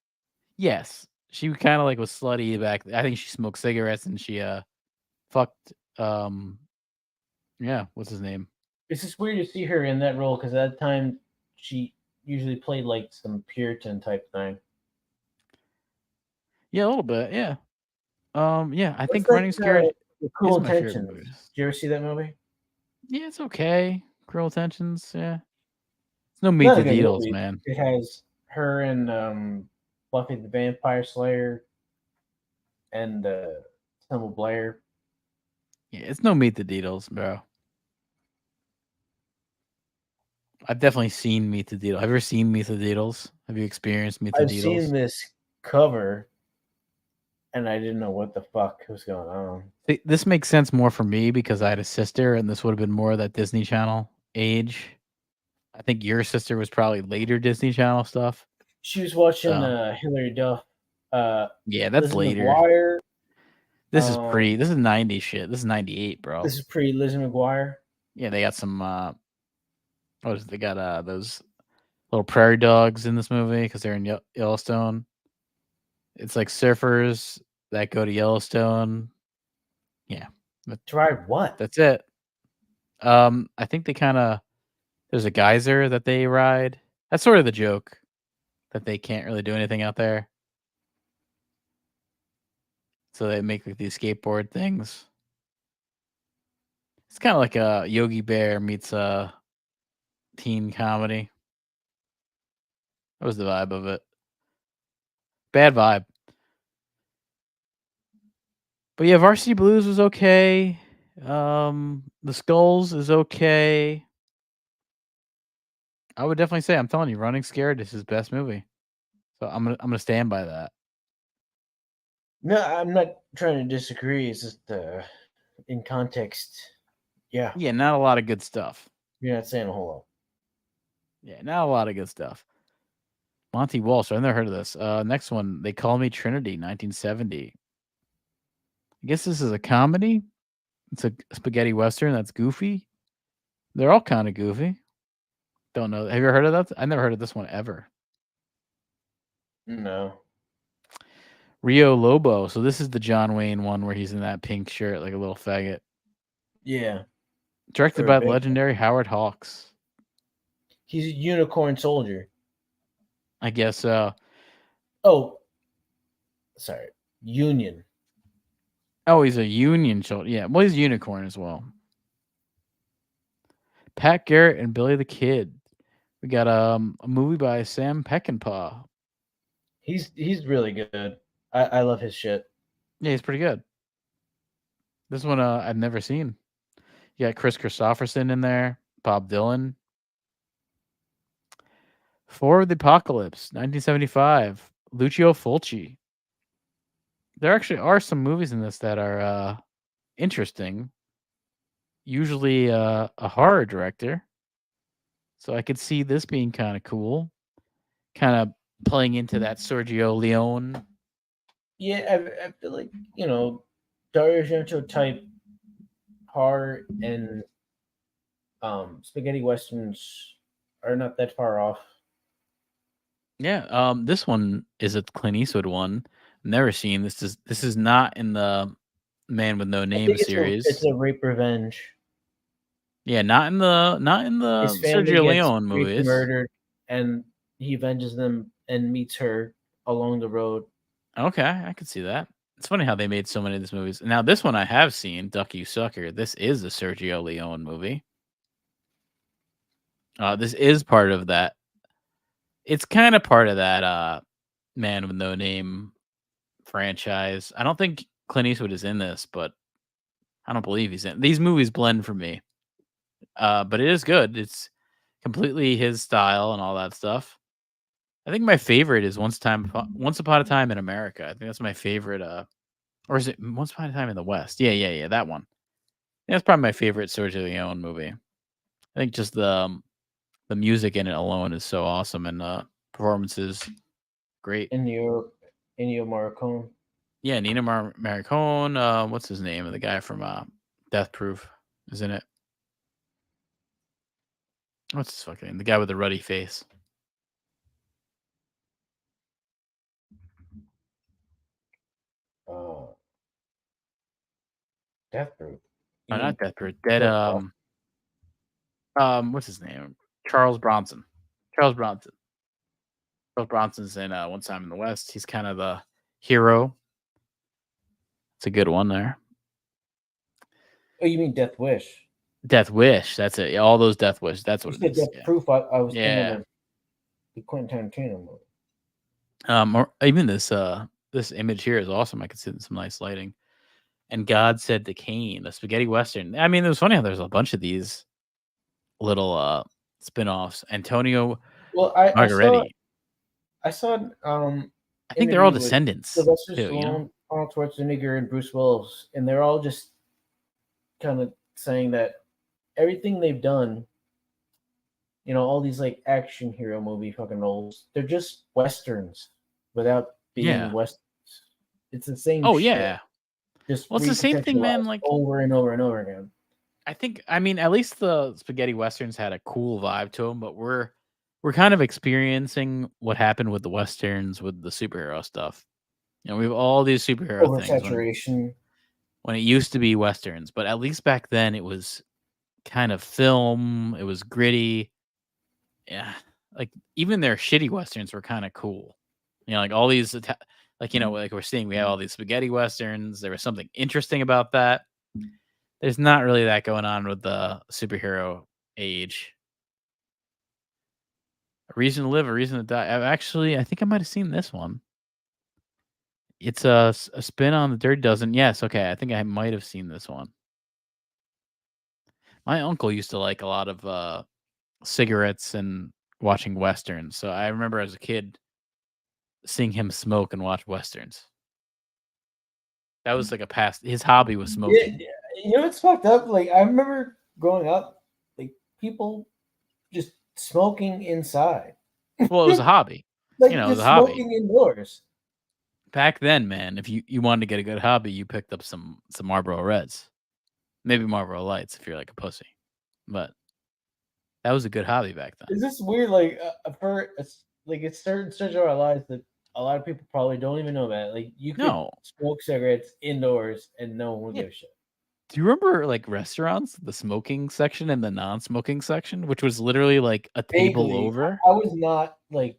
Yes, she kind of like was slutty back. I think she smoked cigarettes and she fucked. Yeah, what's his name? It's just weird to see her in that role because at that time she usually played like some Puritan type thing. Yeah, a little bit. Yeah. Yeah, I think like, Running Scared. Cruel Intentions. Did you ever see that movie? Yeah, it's okay. Cruel Intentions. Yeah. It's no Meet the Deedles, movie. Man. It has her and Buffy the Vampire Slayer and Selma Blair. Yeah, it's no Meet the Deedles, bro. I've definitely seen Meet the Deedles. Have you ever seen Meet the Deedles? Have you experienced Meet the Deedles? I've seen this cover, and I didn't know what the fuck was going on. See, this makes sense more for me because I had a sister, and this would have been more of that Disney Channel age. I think your sister was probably later Disney Channel stuff. She was watching Hilary Duff. Yeah, that's Lizzie later. McGuire. This is pre. This is 90 shit. This is 98, bro. This is pre Lizzie McGuire. Yeah, they got some. They got those little prairie dogs in this movie because they're in Yellowstone. It's like surfers that go to Yellowstone. Yeah. Drive what? That's it. I think they kind of. There's a geyser that they ride. That's sort of the joke that they can't really do anything out there. So they make like these skateboard things. It's kind of like a Yogi Bear meets a teen comedy. That was the vibe of it. Bad vibe. But yeah, Varsity Blues was okay. The Skulls is okay. I would definitely say, I'm telling you, Running Scared is his best movie. So I'm gonna stand by that. No, I'm not trying to disagree. It's just in context. Yeah, Yeah, not a lot of good stuff. you're not saying a whole lot. Yeah, not a lot of good stuff. Monty Walsh, I've never heard of this. Next one, They Call Me Trinity, 1970. I guess this is a comedy. It's a spaghetti western that's goofy. They're all kind of goofy. Don't know. Have you ever heard of that? I never heard of this one ever. No. Rio Lobo. So this is the John Wayne one where he's in that pink shirt like a little faggot. Yeah. Directed For a by the bit. legendary Howard Hawks. He's a unicorn soldier. I guess so. Oh, sorry. Union. Oh, he's a Union soldier. Yeah, well, he's a unicorn as well. Pat Garrett and Billy the Kid. We got a movie by Sam Peckinpah. He's really good. I love his shit. Yeah, he's pretty good. This one I've never seen. You got Chris Christopherson in there, Bob Dylan. For the Apocalypse, 1975. Lucio Fulci. There actually are some movies in this that are interesting. Usually a horror director. So I could see this being kind of cool. Kind of playing into that Sergio Leone. Yeah, I feel like, Dario Argento type horror and spaghetti westerns are not that far off. Yeah, this one is a Clint Eastwood one. Never seen. This is not in the Man with No I Name think series. it's a rape revenge. Yeah, not in the His family Sergio gets Leone raped, movies. murdered, and he avenges them and meets her along the road. Okay, I could see that. It's funny how they made so many of these movies. Now, this one I have seen, Duck You Sucker. This is a Sergio Leone movie. This is part of that. It's kind of part of that Man with No Name franchise. I don't think Clint Eastwood is in this, but I don't believe he's in. These movies blend for me. But it is good. It's completely his style and all that stuff. I think my favorite is Once Upon a Time in America. I think that's my favorite. Or is it Once Upon a Time in the West? Yeah, that one. Yeah, that's probably my favorite Sergio Leone movie. I think just the music in it alone is so awesome, and performances great. Ennio Morricone. Yeah, Nina Morricone. What's his name? The guy from Death Proof is in it. What's his fucking name? The guy with the ruddy face. Death Proof. No, not Death Proof. Dead. What's his name? Charles Bronson. Charles Bronson's in One Time in the West. He's kind of the hero. It's a good one there. Oh, you mean Death Wish? Death Wish. That's it. Yeah, all those Death Wish. That's what it is. Death Yeah. Proof. I was Yeah. thinking of the Quentin Tarantino movie. Or even this image here is awesome. I could see some nice lighting. And God Said to Cain, the spaghetti western. I mean, it was funny how there's a bunch of these little spin-offs. Antonio Margaretti. I saw I think they're all descendants Sylvester too, you know? Stallone, Arnold Schwarzenegger, and Bruce Willis, and they're all just kind of saying that everything they've done, all these like action hero movie fucking roles, they're just westerns without being westerns. It's the same. Oh shit, yeah. just Well, it's the same thing, man. recontextualized Like over and over and over again. I mean, at least the spaghetti westerns had a cool vibe to them, but we're kind of experiencing what happened with the westerns with the superhero stuff. We have all these superhero things Oversaturation. when it used to be westerns, but at least back then it was kind of film. It was gritty. Yeah, like even their shitty westerns were kind of cool. Like all these, like we're seeing, we have all these spaghetti westerns. There was something interesting about that. There's not really that going on with the superhero age. A Reason to Live, A Reason to Die. I think I might have seen this one. It's a spin on the Dirty Dozen. Yes, okay. I think I might have seen this one. My uncle used to like a lot of cigarettes and watching westerns. So I remember as a kid seeing him smoke and watch westerns. That was like a past. His hobby was smoking. You know what's fucked up? Like I remember growing up, like people just smoking inside. Well, it was a hobby. Like it was just a hobby. smoking indoors. Back then, man, if you wanted to get a good hobby, you picked up some Marlboro Reds, maybe Marlboro Lights if you're like a pussy. But that was a good hobby back then. Is this weird? Like for like it's certain such of our lives that a lot of people probably don't even know about. Like you could smoke cigarettes indoors and no one would give a shit. Do you remember like restaurants, the smoking section and the non-smoking section, which was literally like a table over? I was not like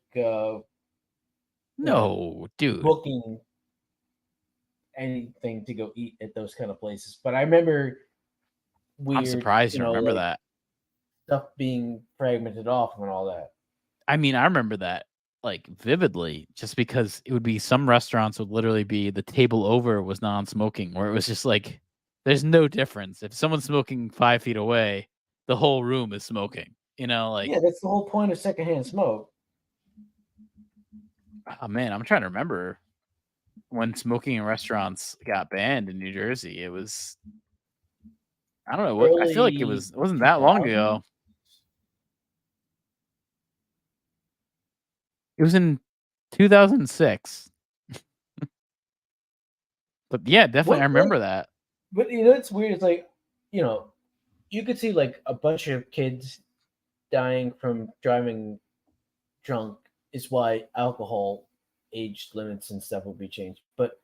no, dude, booking anything to go eat at those kind of places. But I remember I'm surprised you remember that. Stuff being fragmented off and all that. I mean, I remember that like vividly, just because it would be some restaurants would literally be the table over was non-smoking, where it was just like there's no difference. If someone's smoking 5 feet away, the whole room is smoking. Like that's the whole point of secondhand smoke. Oh man, I'm trying to remember when smoking in restaurants got banned in New Jersey. It was I don't know what I feel like it wasn't that long ago. It was in 2006. But yeah, definitely I remember that. But it's weird. It's like, you could see like a bunch of kids dying from driving drunk is why alcohol age limits and stuff would be changed. But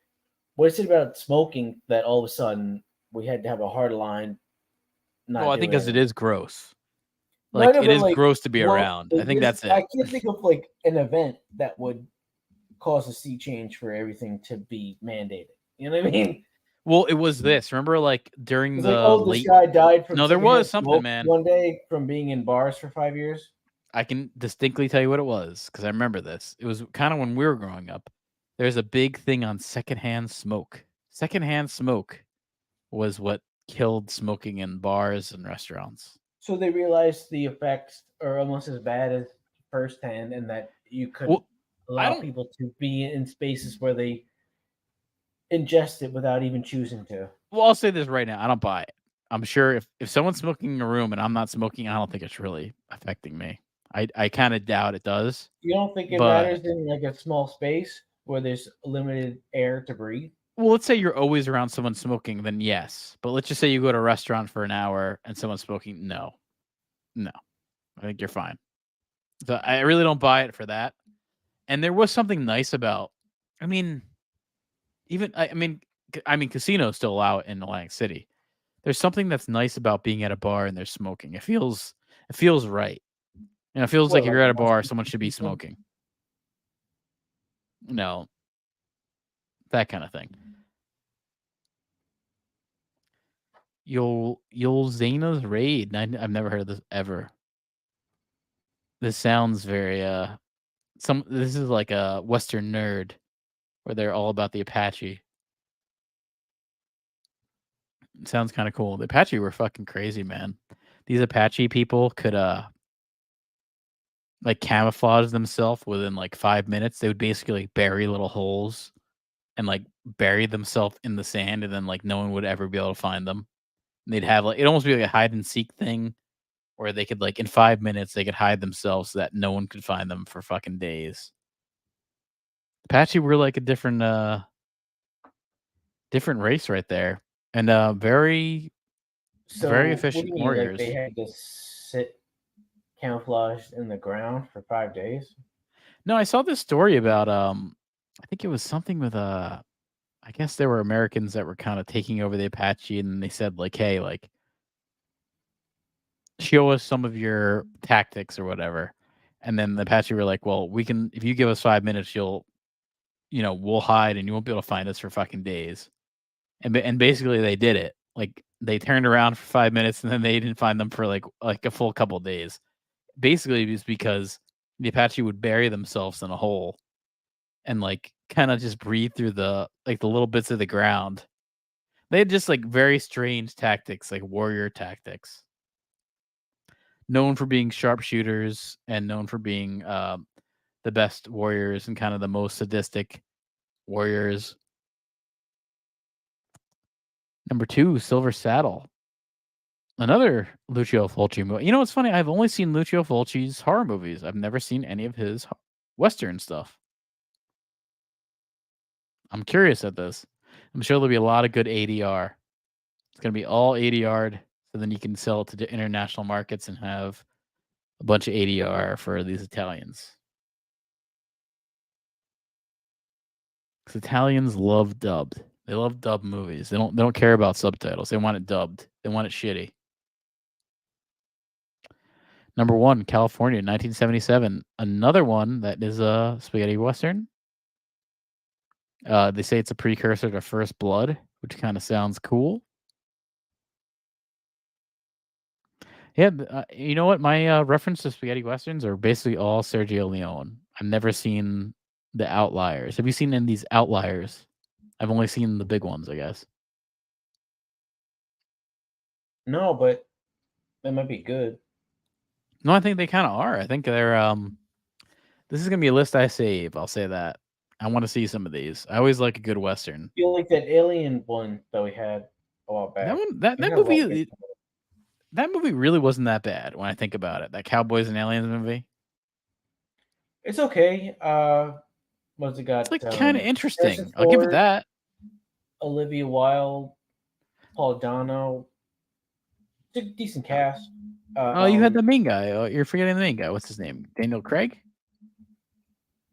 what is it about smoking that all of a sudden we had to have a hard line? Well, I think because it is gross. Like it is gross to be around. I think that's it. I can't think of like an event that would cause a sea change for everything to be mandated. You know what I mean? Well, it was this. Remember, like during the this guy died from there was something, man. One day from being in bars for 5 years. I can distinctly tell you what it was because I remember this. It was kind of when we were growing up. There's a big thing on secondhand smoke. Secondhand smoke was what killed smoking in bars and restaurants. So they realized the effects are almost as bad as firsthand, and that you could allow people to be in spaces where they ingest it without even choosing to. Well, I'll say this right now. I don't buy it. I'm sure if someone's smoking in a room and I'm not smoking, I don't think it's really affecting me. I kind of doubt it does. You don't think it matters in like a small space where there's limited air to breathe? Well, let's say you're always around someone smoking, then yes. But let's just say you go to a restaurant for an hour and someone's smoking. No. I think you're fine. So I really don't buy it for that. And there was something nice about, I mean, casinos still allow it in Atlantic City. There's something that's nice about being at a bar and they're smoking. It feels right. It feels like you're at a bar, someone should be smoking. No. That kind of thing. Yolzana's Raid. I've never heard of this ever. This sounds very this is like a Western nerd where they're all about the Apache. It sounds kind of cool. The Apache were fucking crazy, man. These Apache people could like camouflage themselves within like 5 minutes. They would basically like bury little holes and like bury themselves in the sand, and then like no one would ever be able to find them. And they'd have like, it almost be like a hide and seek thing where they could like in 5 minutes they could hide themselves so that no one could find them for fucking days. Apache were like a different race right there, and very efficient warriors. Like they had to sit camouflaged in the ground for 5 days. No, I saw this story about I think it was something with I guess there were Americans that were kind of taking over the Apache, and they said like, hey, like show us some of your tactics or whatever. And then the Apache were like, well, we can, if you give us 5 minutes, we'll hide and you won't be able to find us for fucking days. And basically they did it. Like they turned around for 5 minutes and then they didn't find them for like a full couple days. Basically it was because the Apache would bury themselves in a hole and like kind of just breathe through the little bits of the ground. They had just like very strange tactics, like warrior tactics. Known for being sharpshooters and known for being the best warriors and kind of the most sadistic warriors. Number 2, Silver Saddle. Another Lucio Fulci movie. You know what's funny? I've only seen Lucio Fulci's horror movies. I've never seen any of his Western stuff. I'm curious at this. I'm sure there'll be a lot of good ADR. It's going to be all ADR'd, so then you can sell it to international markets and have a bunch of ADR for these Italians. Because Italians love dubbed. They love dubbed movies. They don't care about subtitles. They want it dubbed. They want it shitty. Number 1, California, 1977. Another one that is a spaghetti western. They say it's a precursor to First Blood, which kind of sounds cool. Yeah, you know what? My reference to spaghetti westerns are basically all Sergio Leone. I've never seen the outliers. Have you seen any of these outliers? I've only seen the big ones, I guess. No, but that might be good. No, I think they kind of are. I think they're this is gonna be a list I save. I'll say that. I want to see some of these. I always like a good western. You like that Alien one that we had a while back? That movie really wasn't that bad when I think about it. That Cowboys and Aliens movie. It's okay. What's it got? It's like kind of interesting. Harrison I'll give it Ford, that. Olivia Wilde, Paul Dano. It's a decent cast. Oh, you had the main guy. Oh, you're forgetting the main guy. What's his name? Daniel Craig?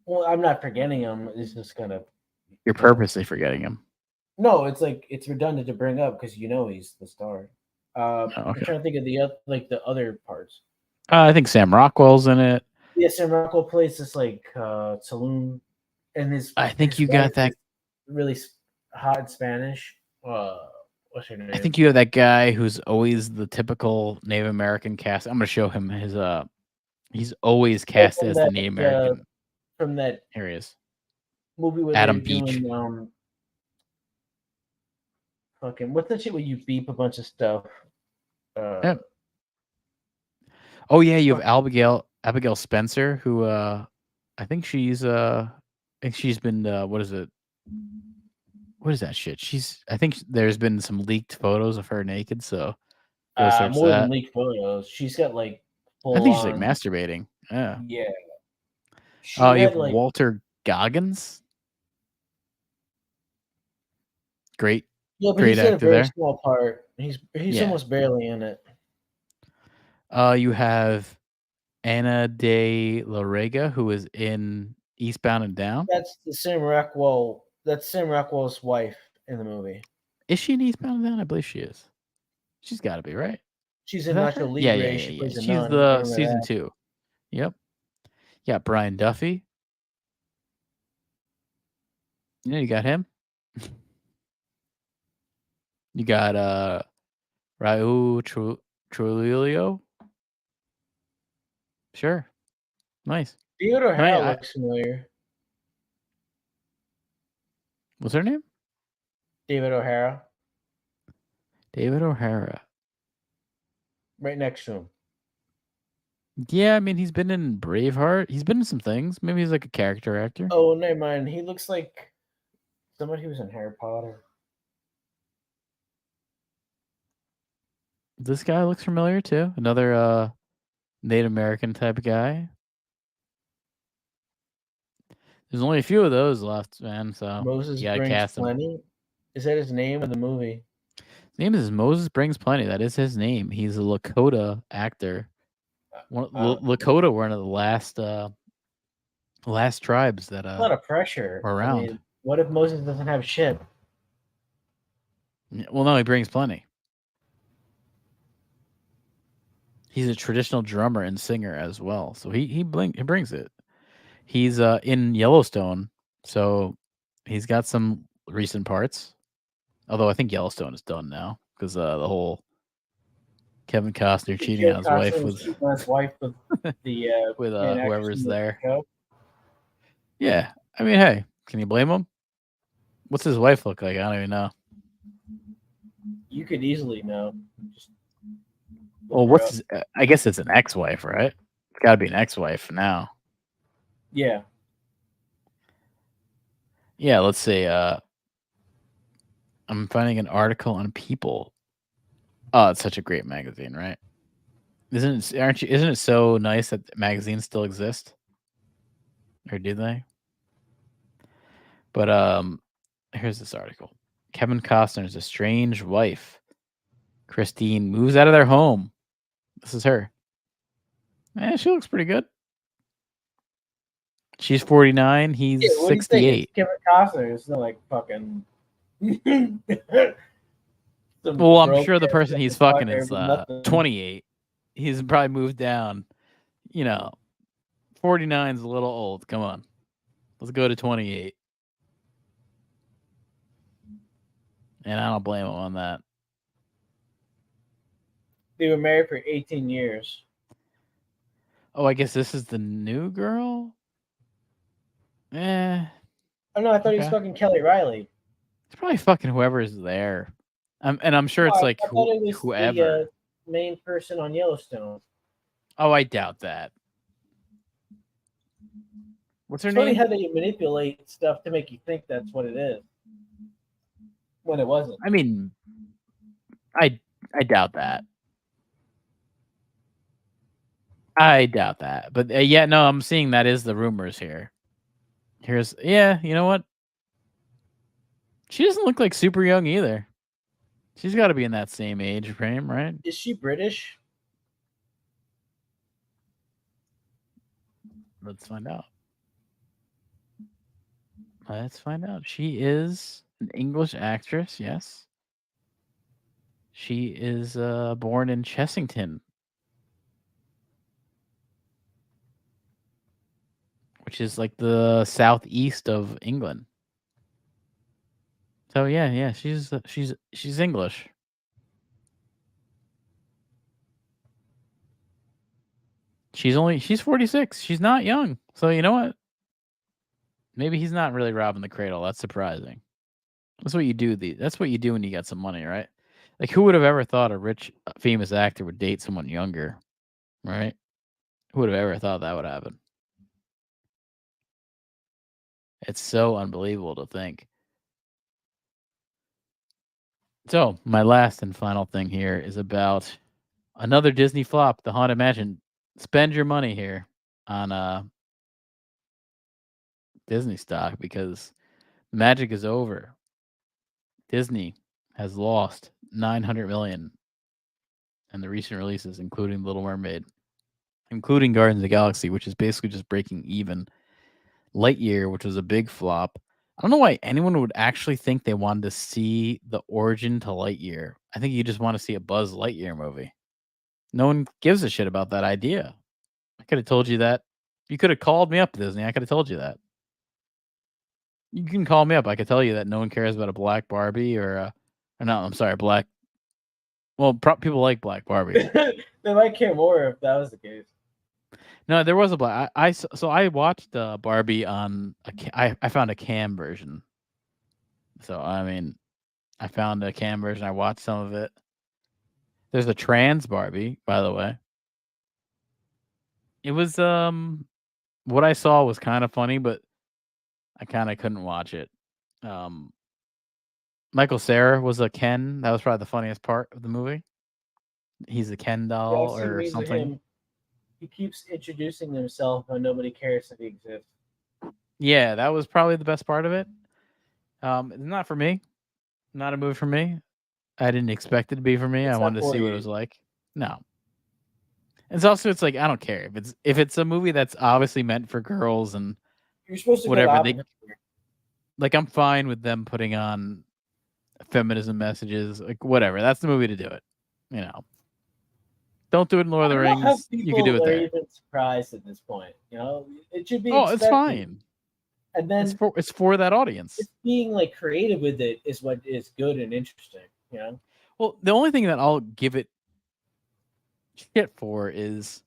Well, I'm not forgetting him. It's just kind of. You're purposely forgetting him. No, it's like it's redundant to bring up because he's the star. Okay. I'm trying to think of the other parts. I think Sam Rockwell's in it. Yeah, Sam Rockwell plays this like saloon, and I think his you got wife that is really hot in Spanish. What's her name? I think you have that guy who's always the typical Native American cast. I'm gonna show him his he's always cast as the Native American. From that Here he is. movie with Adam Beach. Fucking what's that shit where you beep a bunch of stuff? Yeah. Oh yeah, you have Abigail Spencer, who I think she's been what is it? What is that shit? I think there's been some leaked photos of her naked, so go search more that. than leaked photos. She's got like I think she's like masturbating. Yeah. Yeah. Oh, you have Walter Goggins. Great. Yeah, but great he's got a actor very there. small part. He's almost barely in it. You have Anna de la Rega, who is in Eastbound and Down. That's Sam Rockwell. That's Sam Rockwell's wife in the movie. Is she in Eastbound and Down? I believe she is. She's got to be, right? She's in Nacho Libre. Yeah. She plays She's nun. the season 2. Yep. Yeah, Brian Duffy. Yeah, you got him. You got Raul Trujillo. Sure. Nice. David O'Hara looks familiar. What's her name? David O'Hara. David O'Hara. Right next to him. Yeah, I mean, he's been in Braveheart. He's been in some things. Maybe he's like a character actor. Oh, never mind. He looks like somebody who was in Harry Potter. This guy looks familiar too. Another Native American type of guy. There's only a few of those left, man. So Moses you gotta Brings cast him. Plenty. Is that his name in the movie? His name is Moses Brings Plenty. That is his name. He's a Lakota actor. Lakota were one of the last tribes that a lot of pressure around. I mean, what if Moses doesn't have shit? Well, no, he brings plenty. He's a traditional drummer and singer as well, so he brings it. He's in Yellowstone, so he's got some recent parts. Although I think Yellowstone is done now because the whole Kevin Costner cheating Joe on his wife Costner was with cheating on his wife with the with main actress whoever's in the there. show. Yeah, I mean, hey, can you blame him? What's his wife look like? I don't even know. You could easily know. Just look Well, her what's up. his, I guess it's an ex-wife, right? It's got to be an ex-wife now. Yeah. Yeah, let's see. I'm finding an article on People. Oh, it's such a great magazine, right? Isn't it so nice that magazines still exist? Or do they? But here's this article. Kevin Costner's estranged wife, Christine, moves out of their home. This is her. She looks pretty good. She's 49. He's Yeah, what do you think? 68. It's Kevin Costner. It's not like fucking. Well, I'm sure the person he's fucking fucker is with nothing. 28. He's probably moved down. 49 is a little old. Come on. Let's go to 28. And I don't blame him on that. They were married for 18 years. Oh, I guess this is the new girl? Oh no, I thought he was fucking Kelly Riley. It's probably fucking whoever is there. And I'm sure it's like I thought it was whoever. the main person on Yellowstone. Oh, I doubt that. What's her It's funny name? how they manipulate stuff to make you think that's what it is when it wasn't. I mean, I doubt that. I doubt that. But yeah, no, I'm seeing that is the rumors here. You know what? She doesn't look like super young either. She's got to be in that same age frame, right? Is she British? Let's find out. She is an English actress, yes. She is born in Chessington, which is like the southeast of England. So yeah, she's English. She's 46. She's not young. So you know what? Maybe he's not really robbing the cradle. That's surprising. That's what you do. That's what you do when you get some money, right? Like, who would have ever thought a rich, famous actor would date someone younger, right? Who would have ever thought that would happen? It's so unbelievable to think. So, my last and final thing here is about another Disney flop, The Haunted Mansion. Spend your money here on Disney stock because the magic is over. Disney has lost $900 million in the recent releases, including Little Mermaid, including Guardians of the Galaxy, which is basically just breaking even. Lightyear, which was a big flop. I don't know why anyone would actually think they wanted to see the origin to Lightyear. I think you just want to see a Buzz Lightyear movie. No one gives a shit about that idea. I could have told you that. You could have called me up, Disney. I could have told you that. You can call me up. I could tell you that no one cares about a black Barbie or no, I'm sorry, black. Well, people like black Barbie. They might care more if that was the case. No, there was a black. So I watched Barbie on I found a cam version. So I mean, I found a cam version. I watched some of it. There's a trans Barbie, by the way. It was what I saw was kind of funny, but I kind of couldn't watch it. Michael Cera was a Ken. That was probably the funniest part of the movie. He's a Ken doll or something. He keeps introducing himself, and nobody cares if he exists. Yeah, that was probably the best part of it. Not for me. Not a movie for me. I didn't expect it to be for me. I wanted to see what it was like. No. It's like I don't care if it's a movie that's obviously meant for girls and you're supposed to whatever like I'm fine with them putting on feminism messages, like whatever. That's the movie to do it. Don't do it in Lord of the Rings. You can do it there. Even surprised at this point, it should be. Oh, it's fine. And then it's for that audience. It's being like creative with it is what is good and interesting. Well, the only thing that I'll give it shit for is,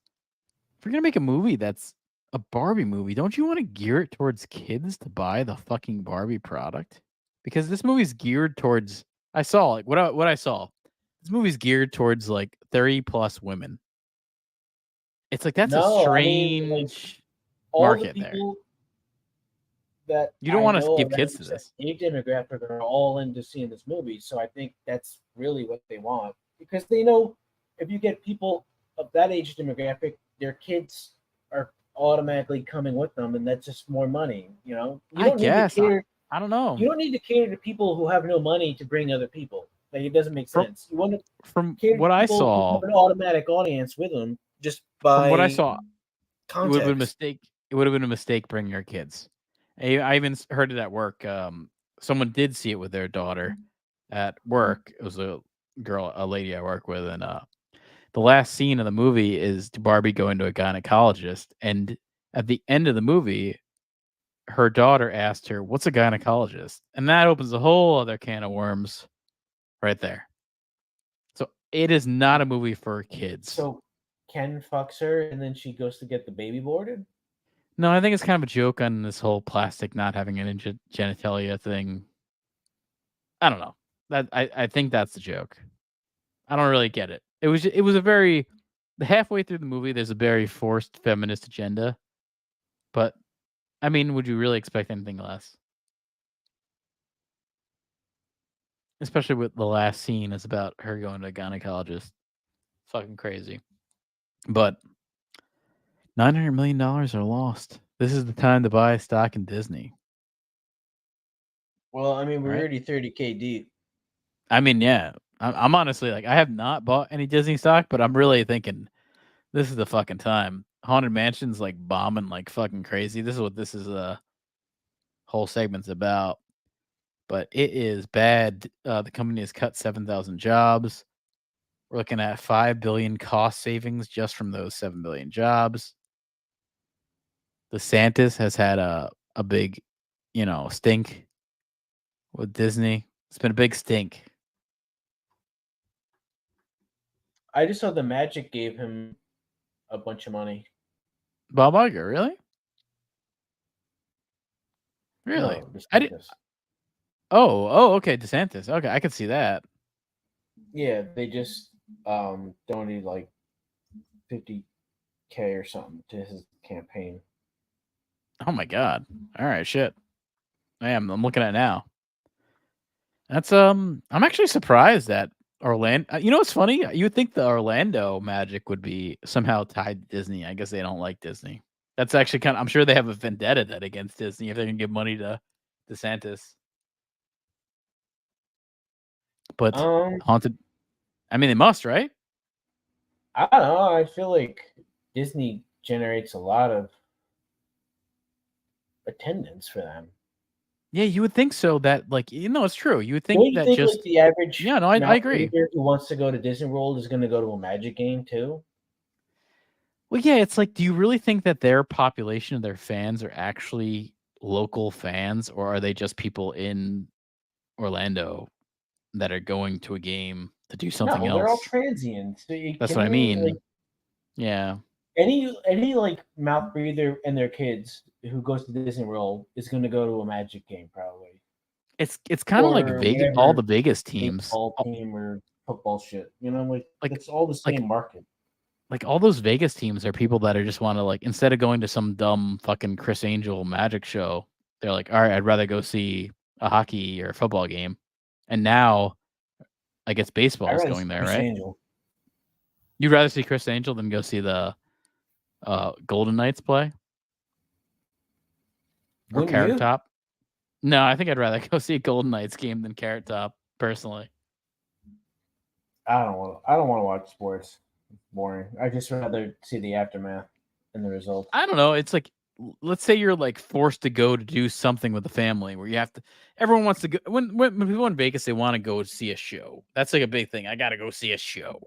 if you're gonna make a movie that's a Barbie movie, don't you want to gear it towards kids to buy the fucking Barbie product? Because this movie's geared towards. I saw like what I saw. This movie's geared towards like 30 plus women. It's like that's a No, I mean, like, strange all the market there. people that You don't I want to know give of that kids to have this. that age demographic are all into seeing this movie. So I think that's really what they want, because they know if you get people of that age demographic, their kids are automatically coming with them, and that's just more money. You know, you I don't need guess. to cater. I don't know. You don't need to cater to people who have no money to bring other people. Like, it doesn't make sense. You want to From cater what to I people who saw, have an automatic audience with them just from what I by saw, it would have been a context. mistake. It would have been a mistake bringing your kids. I even heard it at work. Someone did see it with their daughter at work. It was a lady I work with, and the last scene of the movie is Barbie going to a gynecologist, and at the end of the movie, her daughter asked her, "What's a gynecologist?" And that opens a whole other can of worms, right there. So it is not a movie for kids. So Ken fucks her, and then she goes to get the baby boarded. No, I think it's kind of a joke on this whole plastic not having an genitalia thing. I don't know. I think that's the joke. I don't really get it. It was a very halfway through the movie. There's a very forced feminist agenda, but I mean, would you really expect anything less? Especially with the last scene is about her going to a gynecologist. Fucking crazy. But $900 million are lost. This is the time to buy stock in Disney. Well, I mean, we're Right. already 30K deep. I mean, yeah. I'm honestly like, I have not bought any Disney stock, but I'm really thinking this is the fucking time. Haunted Mansion's like bombing like fucking crazy. This is what this is whole segment's about. But it is bad. The company has cut 7,000 jobs. We're looking at 5 billion cost savings just from those 7 billion jobs. DeSantis has had a big, stink with Disney. It's been a big stink. I just saw the Magic gave him a bunch of money. Bob Iger, really? Really? No, I did. DeSantis. Oh, okay, DeSantis. Okay, I could see that. Yeah, they just donated like 50K or something to his campaign. Oh my god. All right, shit. I'm looking at it now. That's I'm actually surprised that Orlando. You know what's funny? You would think the Orlando Magic would be somehow tied to Disney. I guess they don't like Disney. That's actually kind of. I'm sure they have a vendetta then against Disney if they're gonna give money to DeSantis. But haunted. I mean, they must, right? I don't know. I feel like Disney generates a lot of attendance for them. Yeah, you would think so. That like it's true. You would think Don't you that think just like the average I agree. reader who wants to go to Disney World is going to go to a Magic game too? Well, yeah, it's like, do you really think that their population of their fans are actually local fans, or are they just people in Orlando that are going to a game to do something No, they're all else? transients. That's what I mean. Yeah. Any like mouth breather and their kids who goes to Disney World is going to go to a Magic game probably. It's kind of like Vegas, all the Vegas teams, baseball team or football shit. You know, like it's all the like- same market. like all those Vegas teams are people that are just want to like, instead of going to some dumb fucking Chris Angel magic show, they're like, all right, I'd rather go see a hockey or a football game. And now I guess baseball is going there, right? Angel. You'd rather see Chris Angel than go see the Golden Knights play? Or Wouldn't Carrot you? Top? No, I think I'd rather go see a Golden Knights game than Carrot Top, personally. I don't want to watch sports. It's boring. I just rather see the aftermath and the results. I don't know. It's like, let's say you're like forced to go to do something with the family where you have to. Everyone wants to go. When people in Vegas, they want to go see a show. That's like a big thing. I got to go see a show.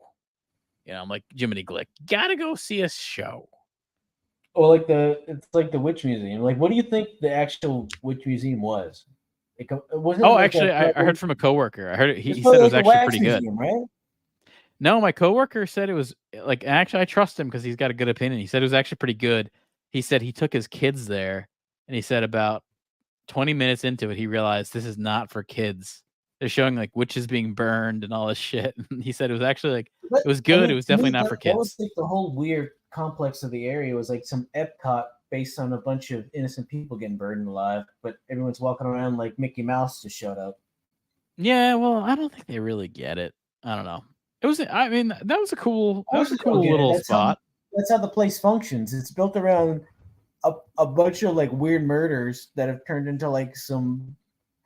I'm like Jiminy Glick. Gotta go see a show. Or it's like the Witch Museum. Like, what do you think the actual Witch Museum was? It wasn't. Oh, actually, I heard from a coworker. I heard he said it was like actually pretty good. Museum, right? No, my coworker said it was like actually I trust him because he's got a good opinion. He said it was actually pretty good. He said he took his kids there, and he said about 20 minutes into it, he realized this is not for kids. They're showing like witches being burned and all this shit. And he said it was actually like But, it was good. I mean, It was to me, definitely not for that was kids. like the whole weird complex of the area was like some Epcot based on a bunch of innocent people getting burned alive, but everyone's walking around like Mickey Mouse just showed up. Yeah, well, I don't think they really get it. I don't know. It was. I mean, that was a cool. That was a cool little spot. That's how the place functions. It's built around a bunch of like weird murders that have turned into like some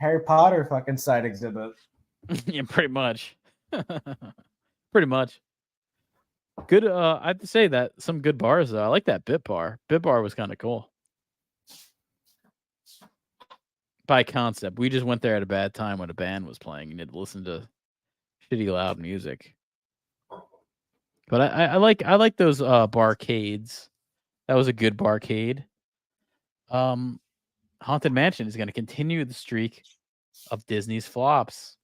Harry Potter fucking side exhibit. Yeah, pretty much. Pretty much. Good. I have to say that some good bars though. I like that Bit Bar. Bit Bar was kind of cool. By concept, we just went there at a bad time when a band was playing and had to listen to shitty loud music. But I like those barcades. That was a good barcade. Haunted Mansion is going to continue the streak of Disney's flops.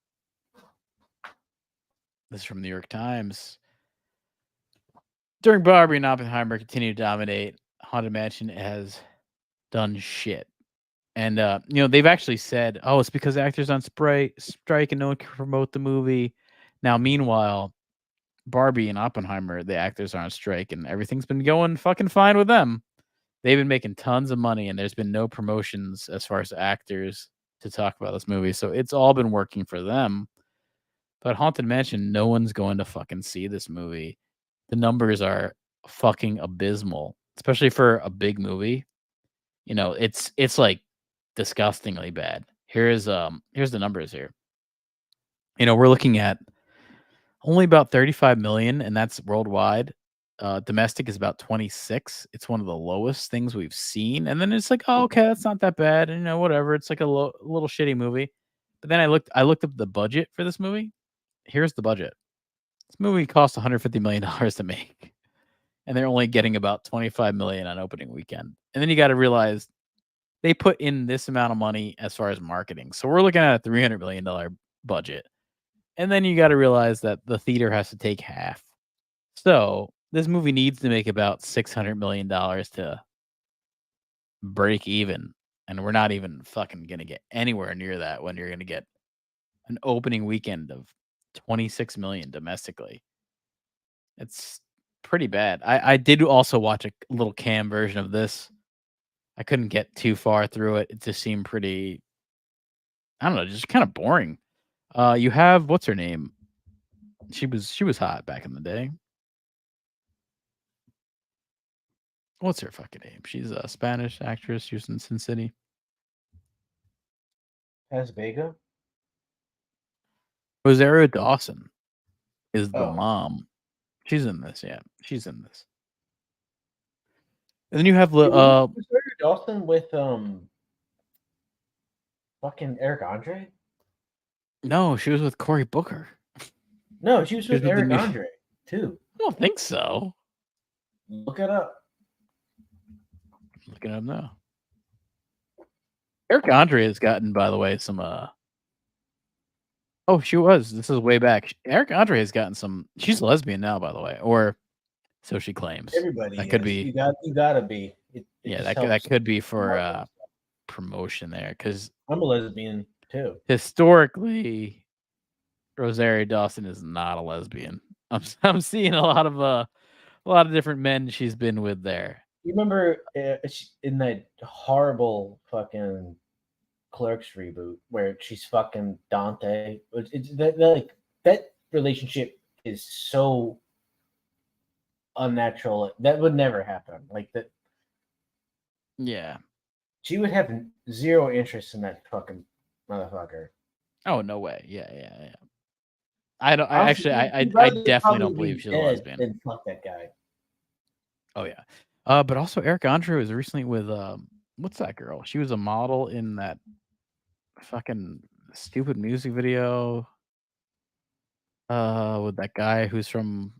This is from the New York Times. During Barbie and Oppenheimer continue to dominate, Haunted Mansion has done shit. And they've actually said, "Oh, it's because actors on strike and no one can promote the movie." Now, meanwhile, Barbie and Oppenheimer, the actors are on strike, and everything's been going fucking fine with them. They've been making tons of money, and there's been no promotions as far as actors to talk about this movie, so it's all been working for them. But Haunted Mansion, no one's going to fucking see this movie. The numbers are fucking abysmal, especially for a big movie. It's like disgustingly bad. Here's the numbers here. We're looking at only about 35 million, and that's worldwide. Domestic is about 26. It's one of the lowest things we've seen. And then it's like, oh, okay, that's not that bad. And whatever. It's like a little shitty movie. But then I looked up the budget for this movie. Here's the budget. This movie cost $150 million to make. And they're only getting about 25 million on opening weekend. And then you got to realize they put in this amount of money as far as marketing. So we're looking at a $300 million budget. And then you got to realize that the theater has to take half. So this movie needs to make about $600 million to break even. And we're not even fucking going to get anywhere near that when you're going to get an opening weekend of 26 million domestically. It's pretty bad. I did also watch a little cam version of this. I couldn't get too far through it. It just seemed pretty, I don't know, just kind of boring. You have, what's her name? She was hot back in the day. What's her fucking name? She's a Spanish actress. She was in Sin City. As Vega? Rosario Dawson is the Oh. mom. She's in this, yeah. She's in this. And then you have Was Rosario Dawson with fucking Eric Andre? No, she was with Cory Booker. No, she was with with the Eric new- Andre too. I don't think so. Look it up. Looking it up now. Eric Andre has gotten, by the way, some oh, she was. This is way back. Eric Andre has gotten some. She's a lesbian now, by the way, or so she claims. Everybody that could is. be. You gotta be. It Yeah, just that helps. could be for promotion there, because I'm a lesbian too. historically, Rosario Dawson is not a lesbian. I'm seeing a lot of different men she's been with there. You remember in that horrible fucking Clerks reboot where she's fucking Dante? That relationship is so unnatural. That would never happen. Like that. Yeah. She would have zero interest in that fucking motherfucker. Oh, no way. Yeah. I don't. Honestly, I he'd rather definitely probably don't be believe she's a dead lesbian. than fuck that guy. Oh yeah. But also Eric Andre was recently with what's that girl? She was a model in that fucking stupid music video. With that guy who's from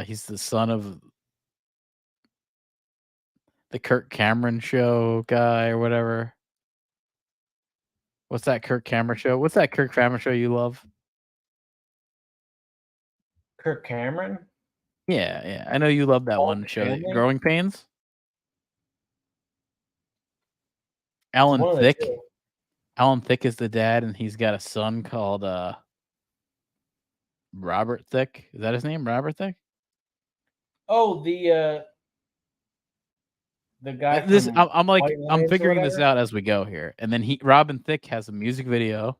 he's the son of the Kirk Cameron show guy or whatever. What's that Kirk Cameron show? What's that Kirk Cameron show you love? Kirk Cameron. Yeah. I know you love that All one the show, family? Growing Pains. It's Alan one of the Thicke. two. Alan Thicke is the dad, and he's got a son called Robert Thicke. Is that his name? Robert Thicke? Oh, the guy This from I'm White I'm Lions or figuring this whatever? out as we go here. And then Robin Thicke has a music video.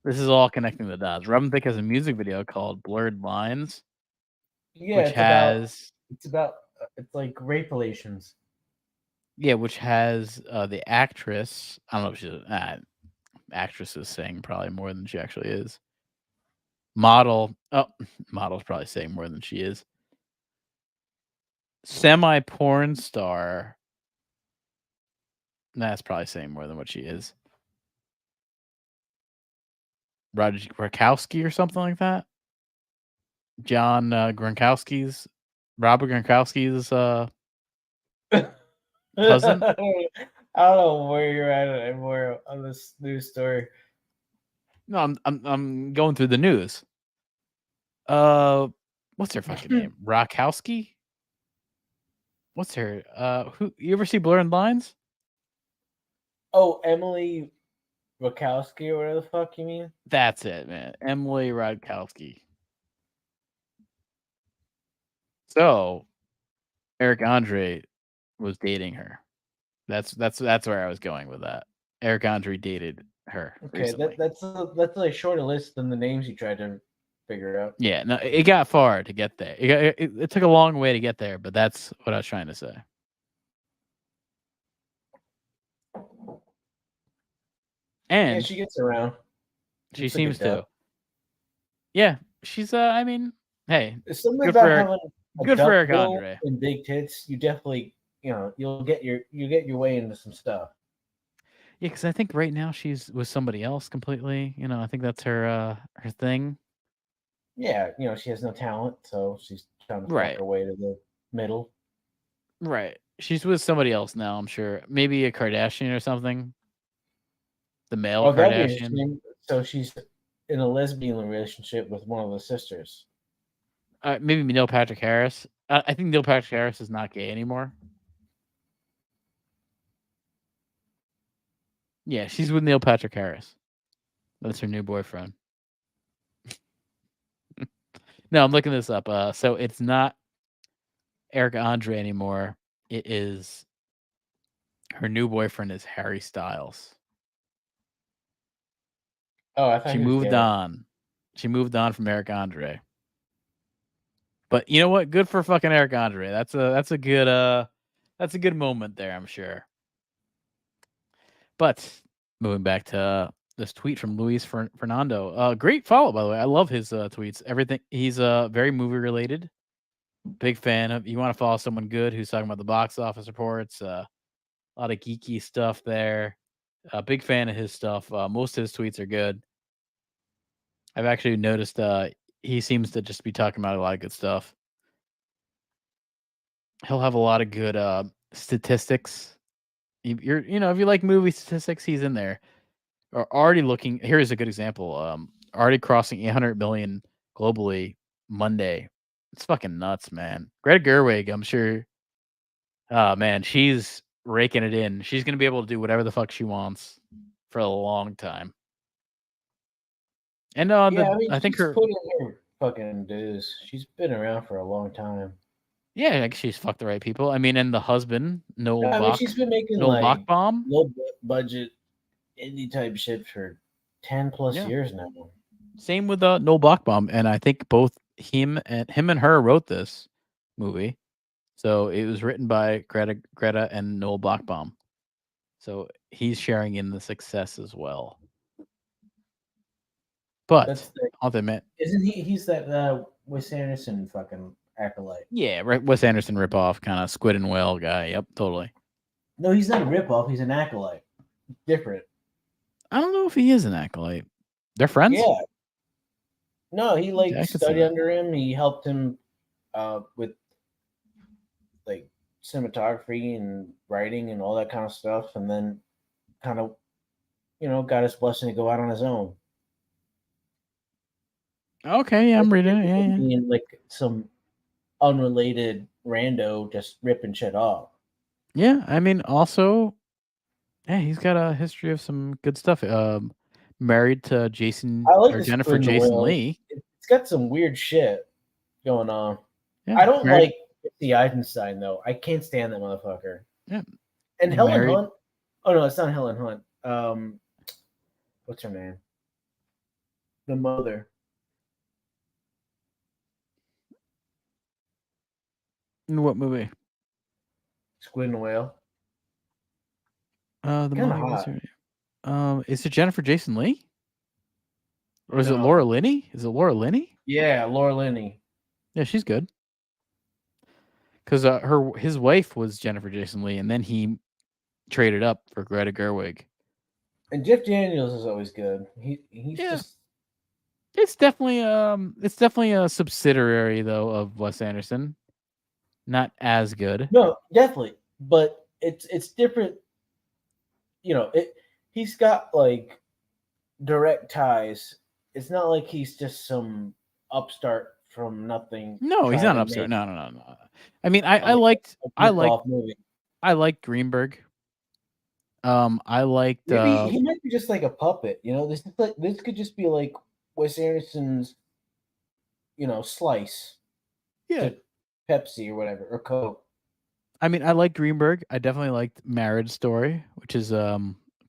This is all connecting the dots. Robin Thicke has a music video called Blurred Lines, Yeah, which has it's like rape relations. which has the actress. I don't know if she's actress is saying probably more than she actually is. Model. Oh, model's probably saying more than she is. Semi porn star. That's probably saying more than what she is. Roger Gronkowski or something like that. John Gronkowski's Robert Gronkowski's cousin. I don't know where you're at anymore on this news story. No, I'm going through the news. What's her fucking name? Rakowski? What's her who you ever see Blurred Lines? Oh, Emily Rakowski or whatever the fuck you mean? That's it, man. Emily Radkowski. So Eric Andre was dating her. That's where I was going with that. Eric Andre dated her Okay, recently. that's like shorter list than the names you tried to figure out. Yeah, no, it got far to get there. It took a long way to get there, but that's what I was trying to say. And Yeah, she gets around. she It's like a seems duck. to. Yeah, she's I mean, hey, It's something good about for having a good for duck Eric bill Andre. and big tits. You definitely, you'll get your way into some stuff. Yeah, because I think right now she's with somebody else completely. I think that's her thing. Yeah, she has no talent, so she's trying to Right. fuck her way to the middle. Right. She's with somebody else now, I'm sure. Maybe a Kardashian or something. The male Oh, that'd be Kardashian. interesting. So she's in a lesbian relationship with one of the sisters. Maybe Neil Patrick Harris. I think Neil Patrick Harris is not gay anymore. Yeah, she's with Neil Patrick Harris. That's her new boyfriend. No, I'm looking this up. So it's not Eric Andre anymore. It is her new boyfriend is Harry Styles. Oh, I thought She he was moved gay. on. She moved on from Eric Andre. But you know what? Good for fucking Eric Andre. That's a good moment there, I'm sure. But moving back to this tweet from Luis Fernando. Great follow, by the way. I love his tweets. Everything. He's very movie related. Big fan of. You want to follow someone good who's talking about the box office reports. A lot of geeky stuff there. Big fan of his stuff. Most of his tweets are good. I've actually noticed he seems to just be talking about a lot of good stuff. He'll have a lot of good statistics. If you like movie statistics, he's in there. Or already looking. Here's a good example. Already crossing 800 million globally Monday. It's fucking nuts, man. Greta Gerwig, I'm sure. Oh man, she's raking it in. She's gonna be able to do whatever the fuck she wants for a long time. And I think she's her. put in her fucking dues. She's been around for a long time. Yeah, like she's fucked the right people. I mean, and the husband, she's been making Noel like Bachbaum. low budget indie type shit for 10 plus Yeah. years now. Same with Noel Bachbaum, and I think both him and her wrote this movie. So it was written by Greta and Noel Bachbaum. So he's sharing in the success as well. But ultimate, isn't he? He's that Wes Anderson fucking acolyte. Yeah, right. Wes Anderson ripoff kind of Squid and Whale guy. Yep, totally. No, he's not a ripoff. He's an acolyte. Different. I don't know if he is an acolyte. They're friends. Yeah. No, he I could see studied that. under him. He helped him with like cinematography and writing and all that kind of stuff, and then kind of got his blessing to go out on his own. Okay, yeah, I'm reading it. Yeah, yeah. Being like some unrelated rando just ripping shit off. Yeah, I mean, also, yeah, he's got a history of some good stuff. Married to Jason I like or the Jennifer Squid and the Jason Whale. Lee. It's got some weird shit going on. Yeah, I don't married, like the Eisenstein though. I can't stand that motherfucker. yeah, And Helen married. Hunt. Oh no, it's not Helen Hunt. What's her name? The mother. In what movie? Squid and the Whale. The Kinda mother. What's hot. her name? Is it Jennifer Jason Lee? Or is it No. Laura Linney? Is it Laura Linney? Yeah, Laura Linney. Yeah, she's good. Because his wife was Jennifer Jason Lee, and then he traded up for Greta Gerwig. And Jeff Daniels is always good. He's Yeah. just It's definitely a subsidiary though of Wes Anderson. Not as good. no, definitely. But it's different. You know, he's got like direct ties. It's not like he's just some upstart from nothing. No, he's trying not to an upstart. make No. I mean, I a liked movie. Greenberg. I liked Maybe he might be just like a puppet. You know, this could just be like Wes Anderson's, slice yeah. to Pepsi or whatever or Coke. I mean, I like Greenberg. I definitely liked Marriage Story, which is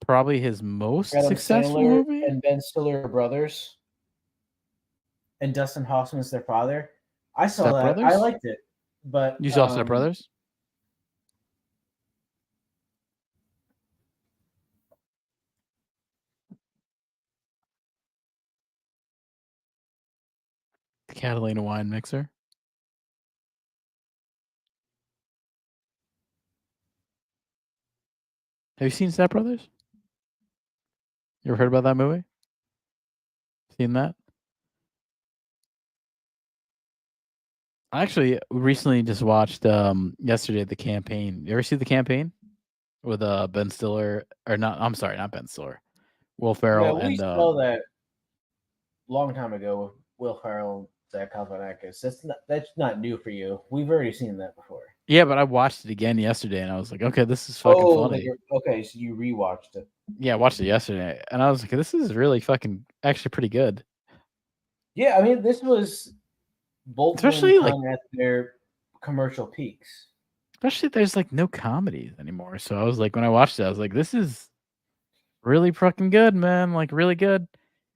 probably his most Adam successful Sandler movie. and Ben Stiller are brothers, and Dustin Hoffman's their father. I saw Step that. Brothers? I liked it, but You saw Step Brothers? The Catalina wine mixer. Have you seen Step Brothers? You ever heard about that movie? Seen that? I actually recently just watched yesterday The Campaign. You ever see The Campaign with Ben Stiller or not? I'm sorry, not Ben Stiller. Will yeah, Ferrell we and saw that long time ago with Will Ferrell, Zach Galifianakis. That's not new for you. We've already seen that before. yeah, but I watched it again yesterday and I was like, okay, this is fucking funny. Okay, so you rewatched it. Yeah, I watched it yesterday and I was like, this is really fucking actually pretty good. Yeah, I mean, this was both Especially, of them like- kind of at their commercial peaks. Especially there's like no comedies anymore. So I was like, when I watched it, I was like, this is really fucking good, man. Like really good.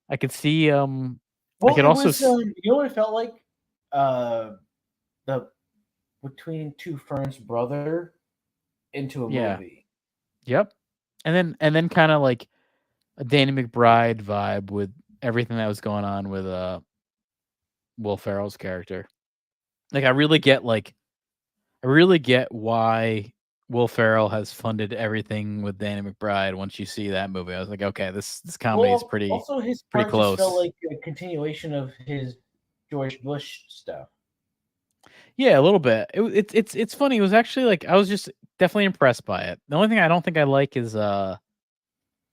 I could see Well, I could it also was, you know what it felt like? The Between Two Ferns brother into a Yeah. movie. Yep. And then kind of like a Danny McBride vibe with everything that was going on with Will Ferrell's character. Like I really get why Will Ferrell has funded everything with Danny McBride once you see that movie. I was like, okay, this comedy is pretty Also, his pretty part just felt close. like a continuation of his George Bush stuff. Yeah, a little bit. It's funny. It was actually like I was just definitely impressed by it. The only thing I don't think I like is the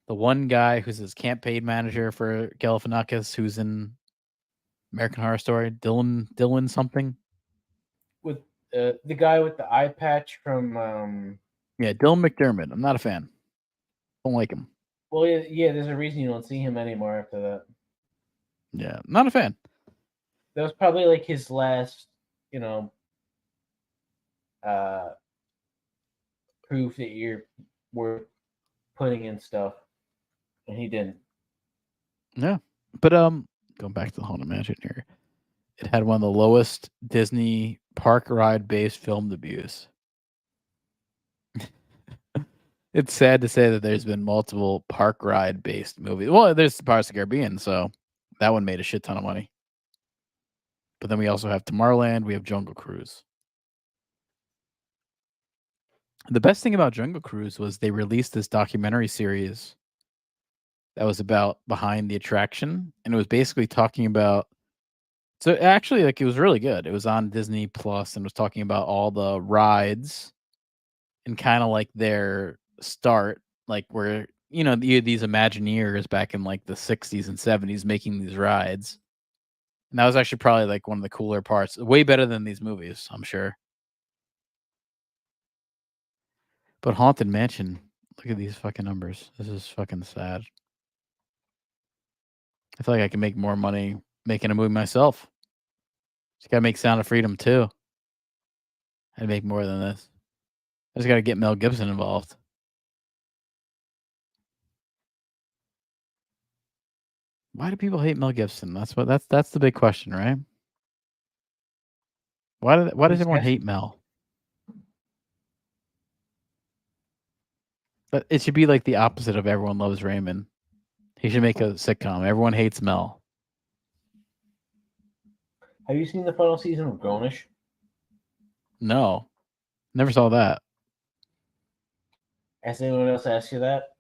one guy who's his campaign manager for Galifianakis, who's in American Horror Story, Dylan something. With the guy with the eye patch from Yeah, Dylan McDermott. I'm not a fan. Don't like him. well, yeah, there's a reason you don't see him anymore after that. Yeah, not a fan. That was probably like his last, proof that you're worth putting in stuff, and he didn't. Yeah, but going back to the Haunted Mansion here, it had one of the lowest Disney park ride based film debuts. It's sad to say that there's been multiple park ride based movies. Well, there's Pirates of the Caribbean, so that one made a shit ton of money. But then we also have Tomorrowland, we have Jungle Cruise. The best thing about Jungle Cruise was they released this documentary series that was about behind the attraction, and it was basically talking about. So actually, like it was really good. It was on Disney Plus and was talking about all the rides and kind of like their start, like where these Imagineers back in like the 60s and 70s making these rides, And that was actually probably like one of the cooler parts. Way better than these movies, I'm sure. But Haunted Mansion, look at these fucking numbers. This is fucking sad. I feel like I can make more money making a movie myself. Just gotta make Sound of Freedom too. I'd make more than this. I just gotta get Mel Gibson involved. Why do people hate Mel Gibson? That's the big question, right? Why does everyone hate Mel? But it should be like the opposite of Everyone Loves Raymond. He should make a sitcom. Everyone hates Mel. Have you seen the final season of Grownish? No. Never saw that. Has anyone else asked you that?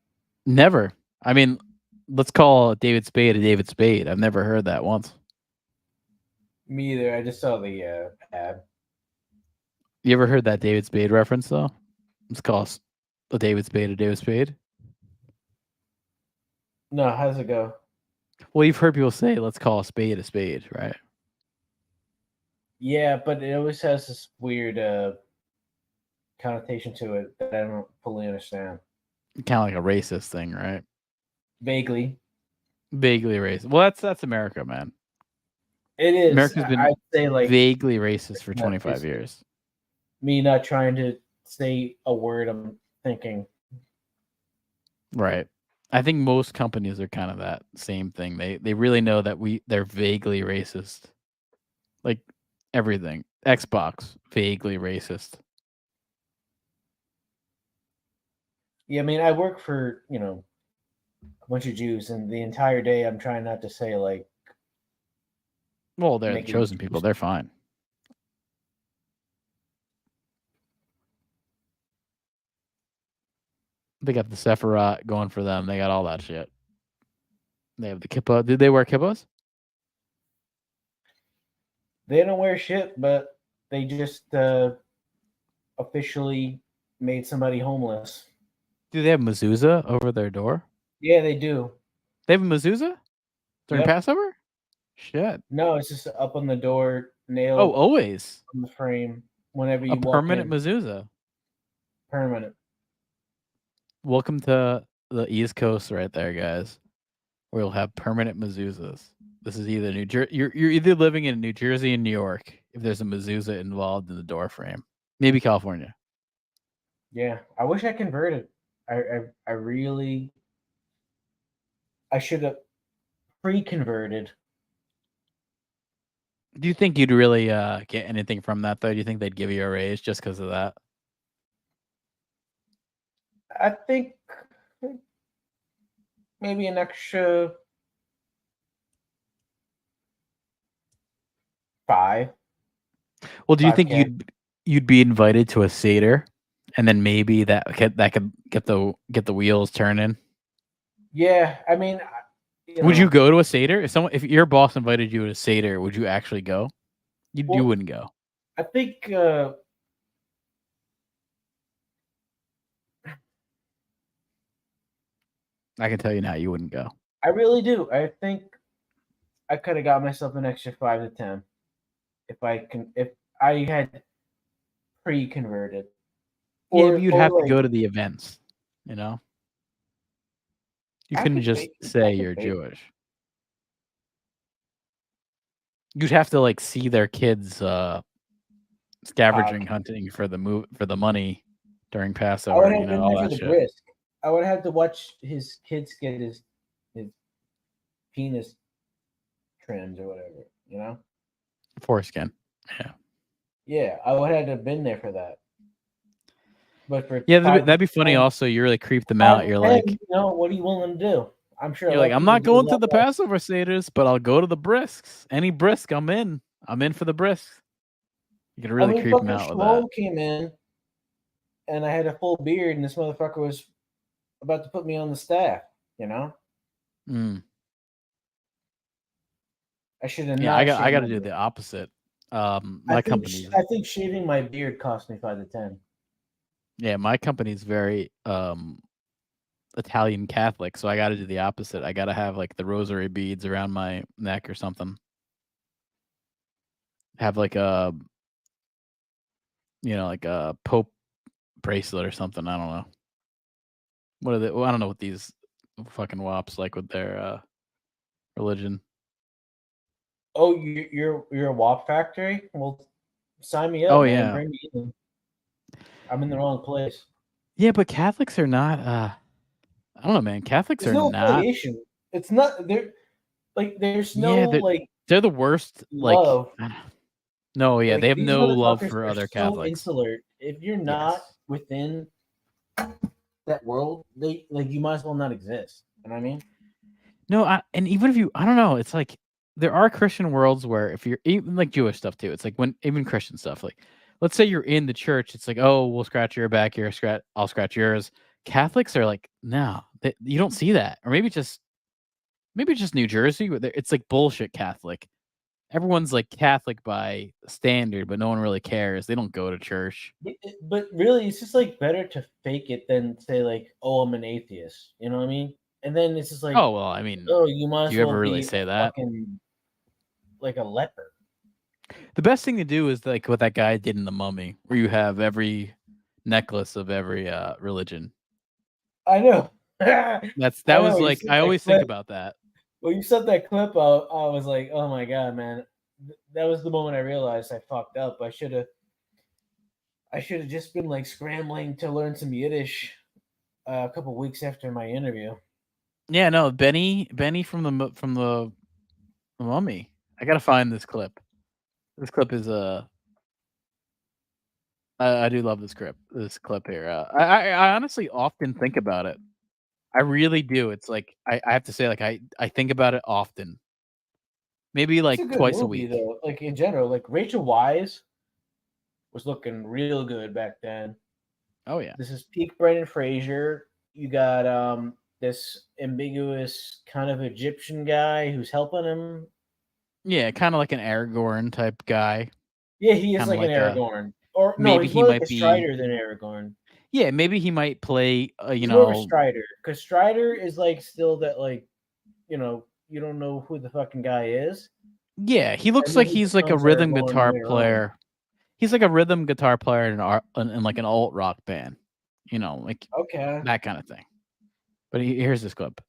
Never. I mean, let's call David Spade a David Spade. I've never heard that once. Me either. I just saw the ad. You ever heard that David Spade reference though? Let's call a David Spade a David Spade. No, how's it go? Well, you've heard people say, let's call a spade, right? Yeah, but it always has this weird connotation to it that I don't fully understand. Kind of like a racist thing, right? Vaguely. Vaguely racist. Well, that's America, man. It is. America's been I'd say like vaguely racist for 25 years. Me not trying to say a word I'm thinking. Right. I think most companies are kind of that same thing. They really know that they're vaguely racist. Like everything. Xbox, vaguely racist. Yeah, I mean, I work for, a bunch of Jews, and the entire day I'm trying not to say like. Well, they're the chosen people. They're fine. They got the Sephiroth going for them. They got all that shit. They have the kippah. Did they wear kippahs? They don't wear shit, but they just officially made somebody homeless. Do they have mezuzah over their door? Yeah, they do. They have a mezuzah during Passover? Shit. No, it's just up on the door, nailed. Oh, always on the frame. Whenever you a walk permanent in. mezuzah. Permanent. Welcome to the East Coast, right there, guys. Where you'll have permanent mezuzahs. This is either New Jersey. You're either living in New Jersey and New York if there's a mezuzah involved in the door frame. Maybe California. Yeah, I wish I converted. I really. I should have pre-converted. Do you think you'd really get anything from that, though? Do you think they'd give you a raise just because of that? I think maybe an extra 5. Well, do you think you'd be invited to a Seder, and then maybe that could get the wheels turning? Yeah, I mean, would you go to a Seder if your boss invited you to a Seder? Would you actually go? You wouldn't go. I think. I can tell you now, you wouldn't go. I really do. I think I could have got myself an extra 5 to 10 if I had pre-converted. Yeah, you'd have to go to the events. You couldn't just say you're Jewish. You'd have to see their kids scavenging hunting for the money during Passover. All that shit. I would have to watch his kids get his penis trimmed or whatever, Foreskin. Yeah. Yeah, I would have to have been there for that. But for that'd be funny. Also, you really creep them out. You're like, what are you willing to do? I'm sure. You're like, I'm not going to the Passover Seders, but I'll go to the brisks. Any brisk, I'm in. I'm in for the brisks. You can really creep them out with that. Came in, and I had a full beard, and this motherfucker was about to put me on the staff. Mm. I should have. Yeah, I got to do the opposite. My company. I think shaving my beard cost me 5 to 10. Yeah, my company's very Italian Catholic, so I got to do the opposite. I got to have the rosary beads around my neck or something. have like a like a Pope bracelet or something. I don't know. What are they? Well, I don't know what these fucking wops like with their religion. Oh, you're a WAP factory? Well, sign me up, Oh man. yeah, Bring me in. I'm in the wrong place. yeah, but Catholics are not. I don't know, man. Catholics There's are no not. affiliation. It's not there. Like, there's no Yeah, like they're the worst. Like, love. no, yeah, Like, they have these no love motherfuckers for are other so Catholics. insular. If you're not Yes. within that world, they like you might as well not exist. You know what I mean? No, and even if you, I don't know, it's like there are Christian worlds where if you're even like Jewish stuff too, it's like when even Christian stuff, like let's say you're in the church, it's like, oh, we'll scratch your back, I'll scratch yours. Catholics are like, no, you don't see that, or maybe just New Jersey, where it's like bullshit Catholic. Everyone's like Catholic by standard, but no one really cares. They don't go to church. But really, it's just like better to fake it than say like, oh, I'm an atheist. You know what I mean? And then it's just like, Oh well, I mean, oh, you might do as you well ever really be say a that? fucking like a leper. The best thing to do is like what that guy did in The Mummy, where you have every necklace of every religion. I know. That I was know, you like sent I that always think clip. about that. When you sent that clip out, I was like, oh my god, man. That was the moment I realized I fucked up. I should have just been like scrambling to learn some Yiddish a couple weeks after my interview. Yeah, no, Benny from the Mummy. I gotta find this clip. This clip is I do love this clip here. I honestly often think about it. I really do. It's like I have to say, like I think about it often. Maybe It's like a good twice a movie week. though. Like in general, like Rachel Weisz was looking real good back then. Oh yeah. This is peak Brendan Fraser. You got this ambiguous kind of Egyptian guy who's helping him. Yeah, kind of like an Aragorn type guy. Yeah, he is Kind of like an like a Aragorn. Or no, maybe he's he more like might a be. Strider than Aragorn. Yeah, maybe he might play. He's more of a Strider because Strider is like still that like, you don't know who the fucking guy is. Yeah, he looks And then like he he's like a becomes rhythm Aragorn guitar later on. player. He's like a rhythm guitar player in like an alt rock band. Like Okay. that kind of thing. But here's this clip.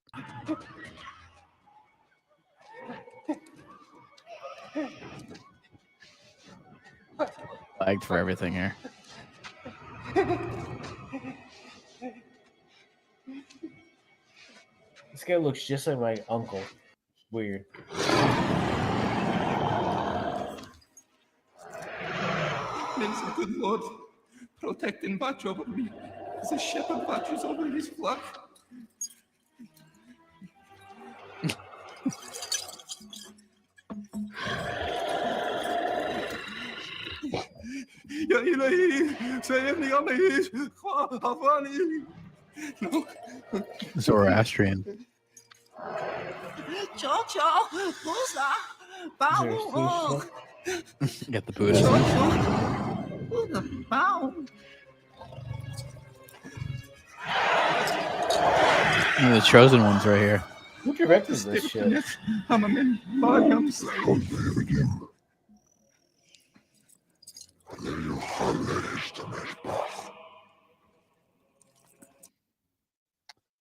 Flagged for everything here. This guy looks just like my uncle. Weird. May the good Lord protect and watch over me as a shepherd watches over his flock. يا إلهي سيبني أمي خافني. Zoroastrian. Get the Buddhism. The chosen ones right here. Who directed this shit?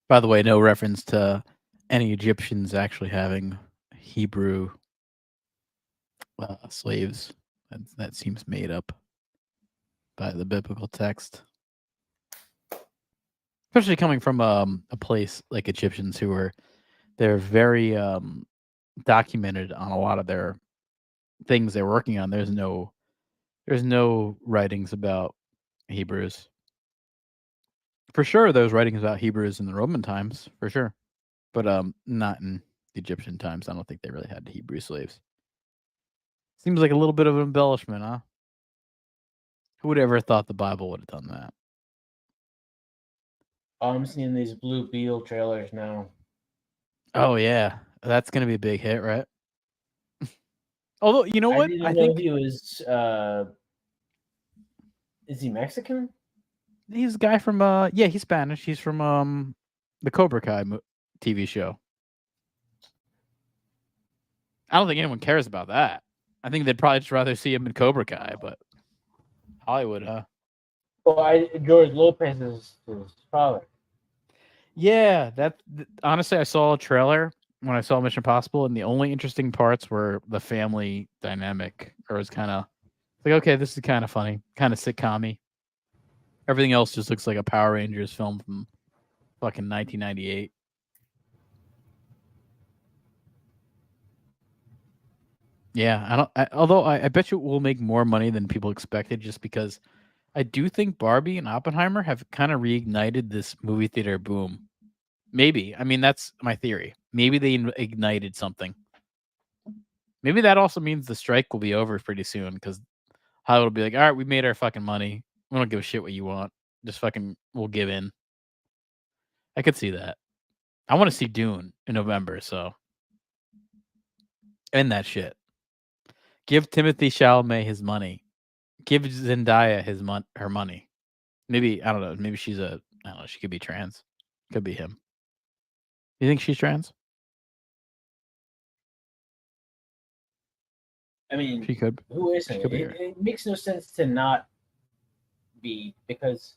By the way, no reference to any Egyptians actually having Hebrew slaves. That seems made up by the biblical text. Especially coming from a place like Egyptians they're very documented on a lot of their things they're working on. There's no writings about Hebrews. For sure, there's writings about Hebrews in the Roman times, for sure. But not in the Egyptian times. I don't think they really had Hebrew slaves. Seems like a little bit of an embellishment, huh? Who would ever thought the Bible would have done that? I'm seeing these Blue Beetle trailers now. Oh yeah, that's gonna be a big hit, right? Although you know I what, didn't know he was. Is he Mexican? He's a guy from yeah, he's Spanish. He's from the Cobra Kai TV show. I don't think anyone cares about that. I think they'd probably just rather see him in Cobra Kai, but Hollywood, huh? Well, George Lopez is his father. Yeah, honestly, I saw a trailer when I saw Mission Impossible, and the only interesting parts were the family dynamic. Or it was kind of like, okay, this is kind of funny, kind of sitcom-y. Everything else just looks like a Power Rangers film from fucking 1998. Yeah, although I bet you it will make more money than people expected, just because I do think Barbie and Oppenheimer have kind of reignited this movie theater boom. Maybe. I mean, that's my theory. Maybe they ignited something. Maybe that also means the strike will be over pretty soon, because Hollywood will be like, all right, we made our fucking money. We don't give a shit what you want. Just fucking, we'll give in. I could see that. I want to see Dune in November, so end that shit. Give Timothy Chalamet his money. Give Zendaya her money. Maybe, I don't know. Maybe she's I don't know. She could be trans. Could be him. You think she's trans? I mean, She could. Who isn't? She could be It makes no sense to not be, because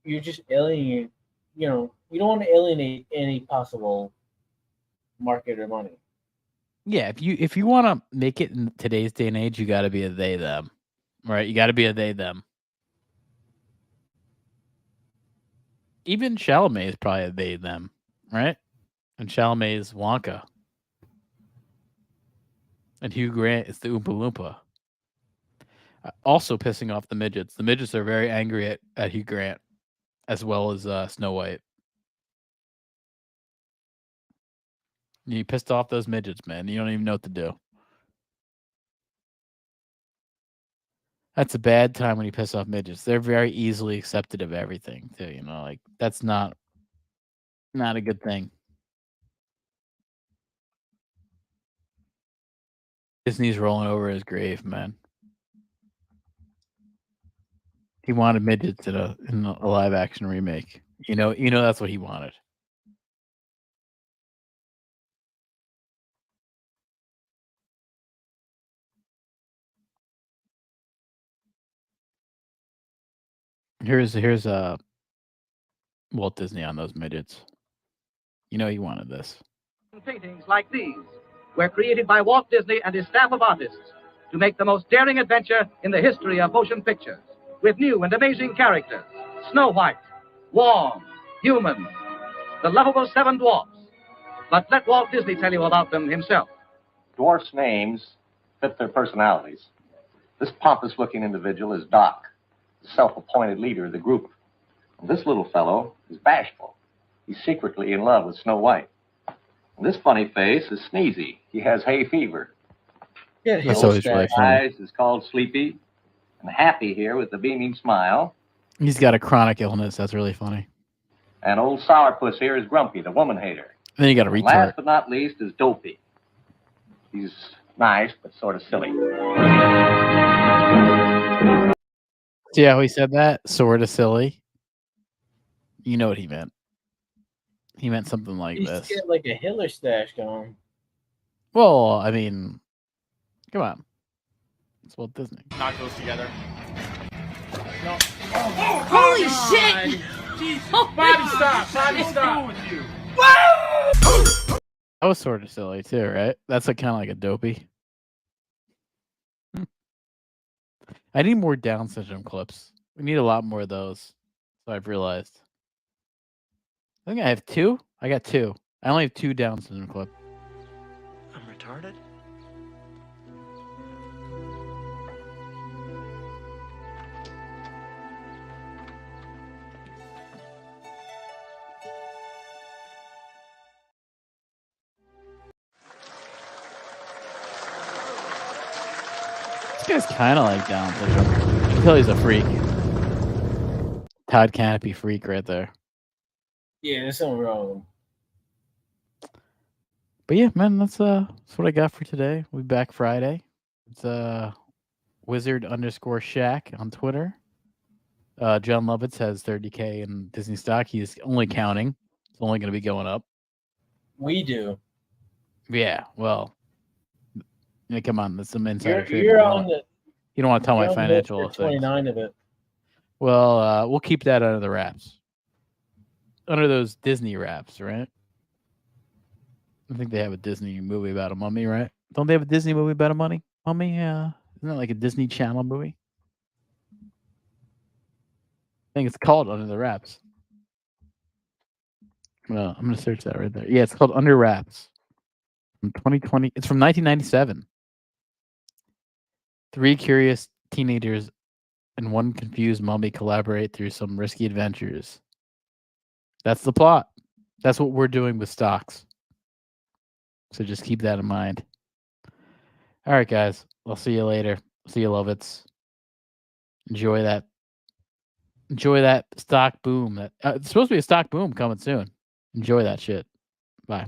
you're just alienating. You don't want to alienate any possible market or money. Yeah, if you want to make it in today's day and age, you got to be a they them, right? You got to be a they them. Even Chalamet is probably a they them, right? And Chalamet is Wonka, and Hugh Grant is the Oompa Loompa. Also pissing off the midgets. The midgets are very angry at Hugh Grant, as well as Snow White. You pissed off those midgets, man. You don't even know what to do. That's a bad time when you piss off midgets. They're very easily accepted of everything, too. Like that's not a good thing. Disney's rolling over his grave, man. He wanted midgets in a live action remake. You know that's what he wanted. Here's Walt Disney on those midgets. He wanted this. Paintings like these were created by Walt Disney and his staff of artists to make the most daring adventure in the history of motion pictures, with new and amazing characters: Snow White, warm, human, the lovable 7 dwarfs. But let Walt Disney tell you about them himself. Dwarfs' names fit their personalities. This pompous-looking individual is Doc, the self-appointed leader of the group. And this little fellow is Bashful. He's secretly in love with Snow White. And this funny face is Sneezy. He has hay fever. Yeah, that's always really funny. Eyes is called Sleepy, and Happy here with the beaming smile. He's got a chronic illness. That's really funny. And old Sourpuss here is Grumpy, the woman hater. And then you got a retard. Last but not least is Dopey. He's nice, but sort of silly. See how he said that? Sort of silly. You know what he meant. He meant something like this. Get like a Hitler stash going. Well, I mean, come on. It's Walt Disney. Knock those together. No. Holy shit! Bobby, stop! Bobby, stop! With you? That was sort of silly too, right? That's kind of like a Dopey. I need more Down syndrome clips. We need a lot more of those. So I've realized. I think I have 2. I got 2. I only have 2 Down syndrome clips. I'm retarded? This guy's kind of like Down syndrome. You can tell he's a freak. Todd Canopy freak right there. Yeah, there's something wrong with him. But yeah, man, that's what I got for today. We'll be back Friday. It's Wizard_Shack on Twitter. John Lovitz has 30K in Disney stock. He's only counting. It's only going to be going up. We do. Yeah, well, Yeah, come on, that's some insider You're, trading. you're You don't on want- the. You don't want to tell you're my on the financial for things. 29 of it. Well, we'll keep that under the wraps. Under those Disney wraps, right? I think they have a Disney movie about a mummy, right? Don't they have a Disney movie about a mummy? Mummy, yeah. Isn't that like a Disney Channel movie? I think it's called Under the Wraps. Well, I'm gonna search that right there. Yeah, it's called Under Wraps. From 2020. It's from 1997. 3 curious teenagers and 1 confused mummy collaborate through some risky adventures. That's the plot. That's what we're doing with stocks. So just keep that in mind. All right, guys. I'll see you later. See you, Lovitz. Enjoy that. Enjoy that stock boom. That it's supposed to be a stock boom coming soon. Enjoy that shit. Bye.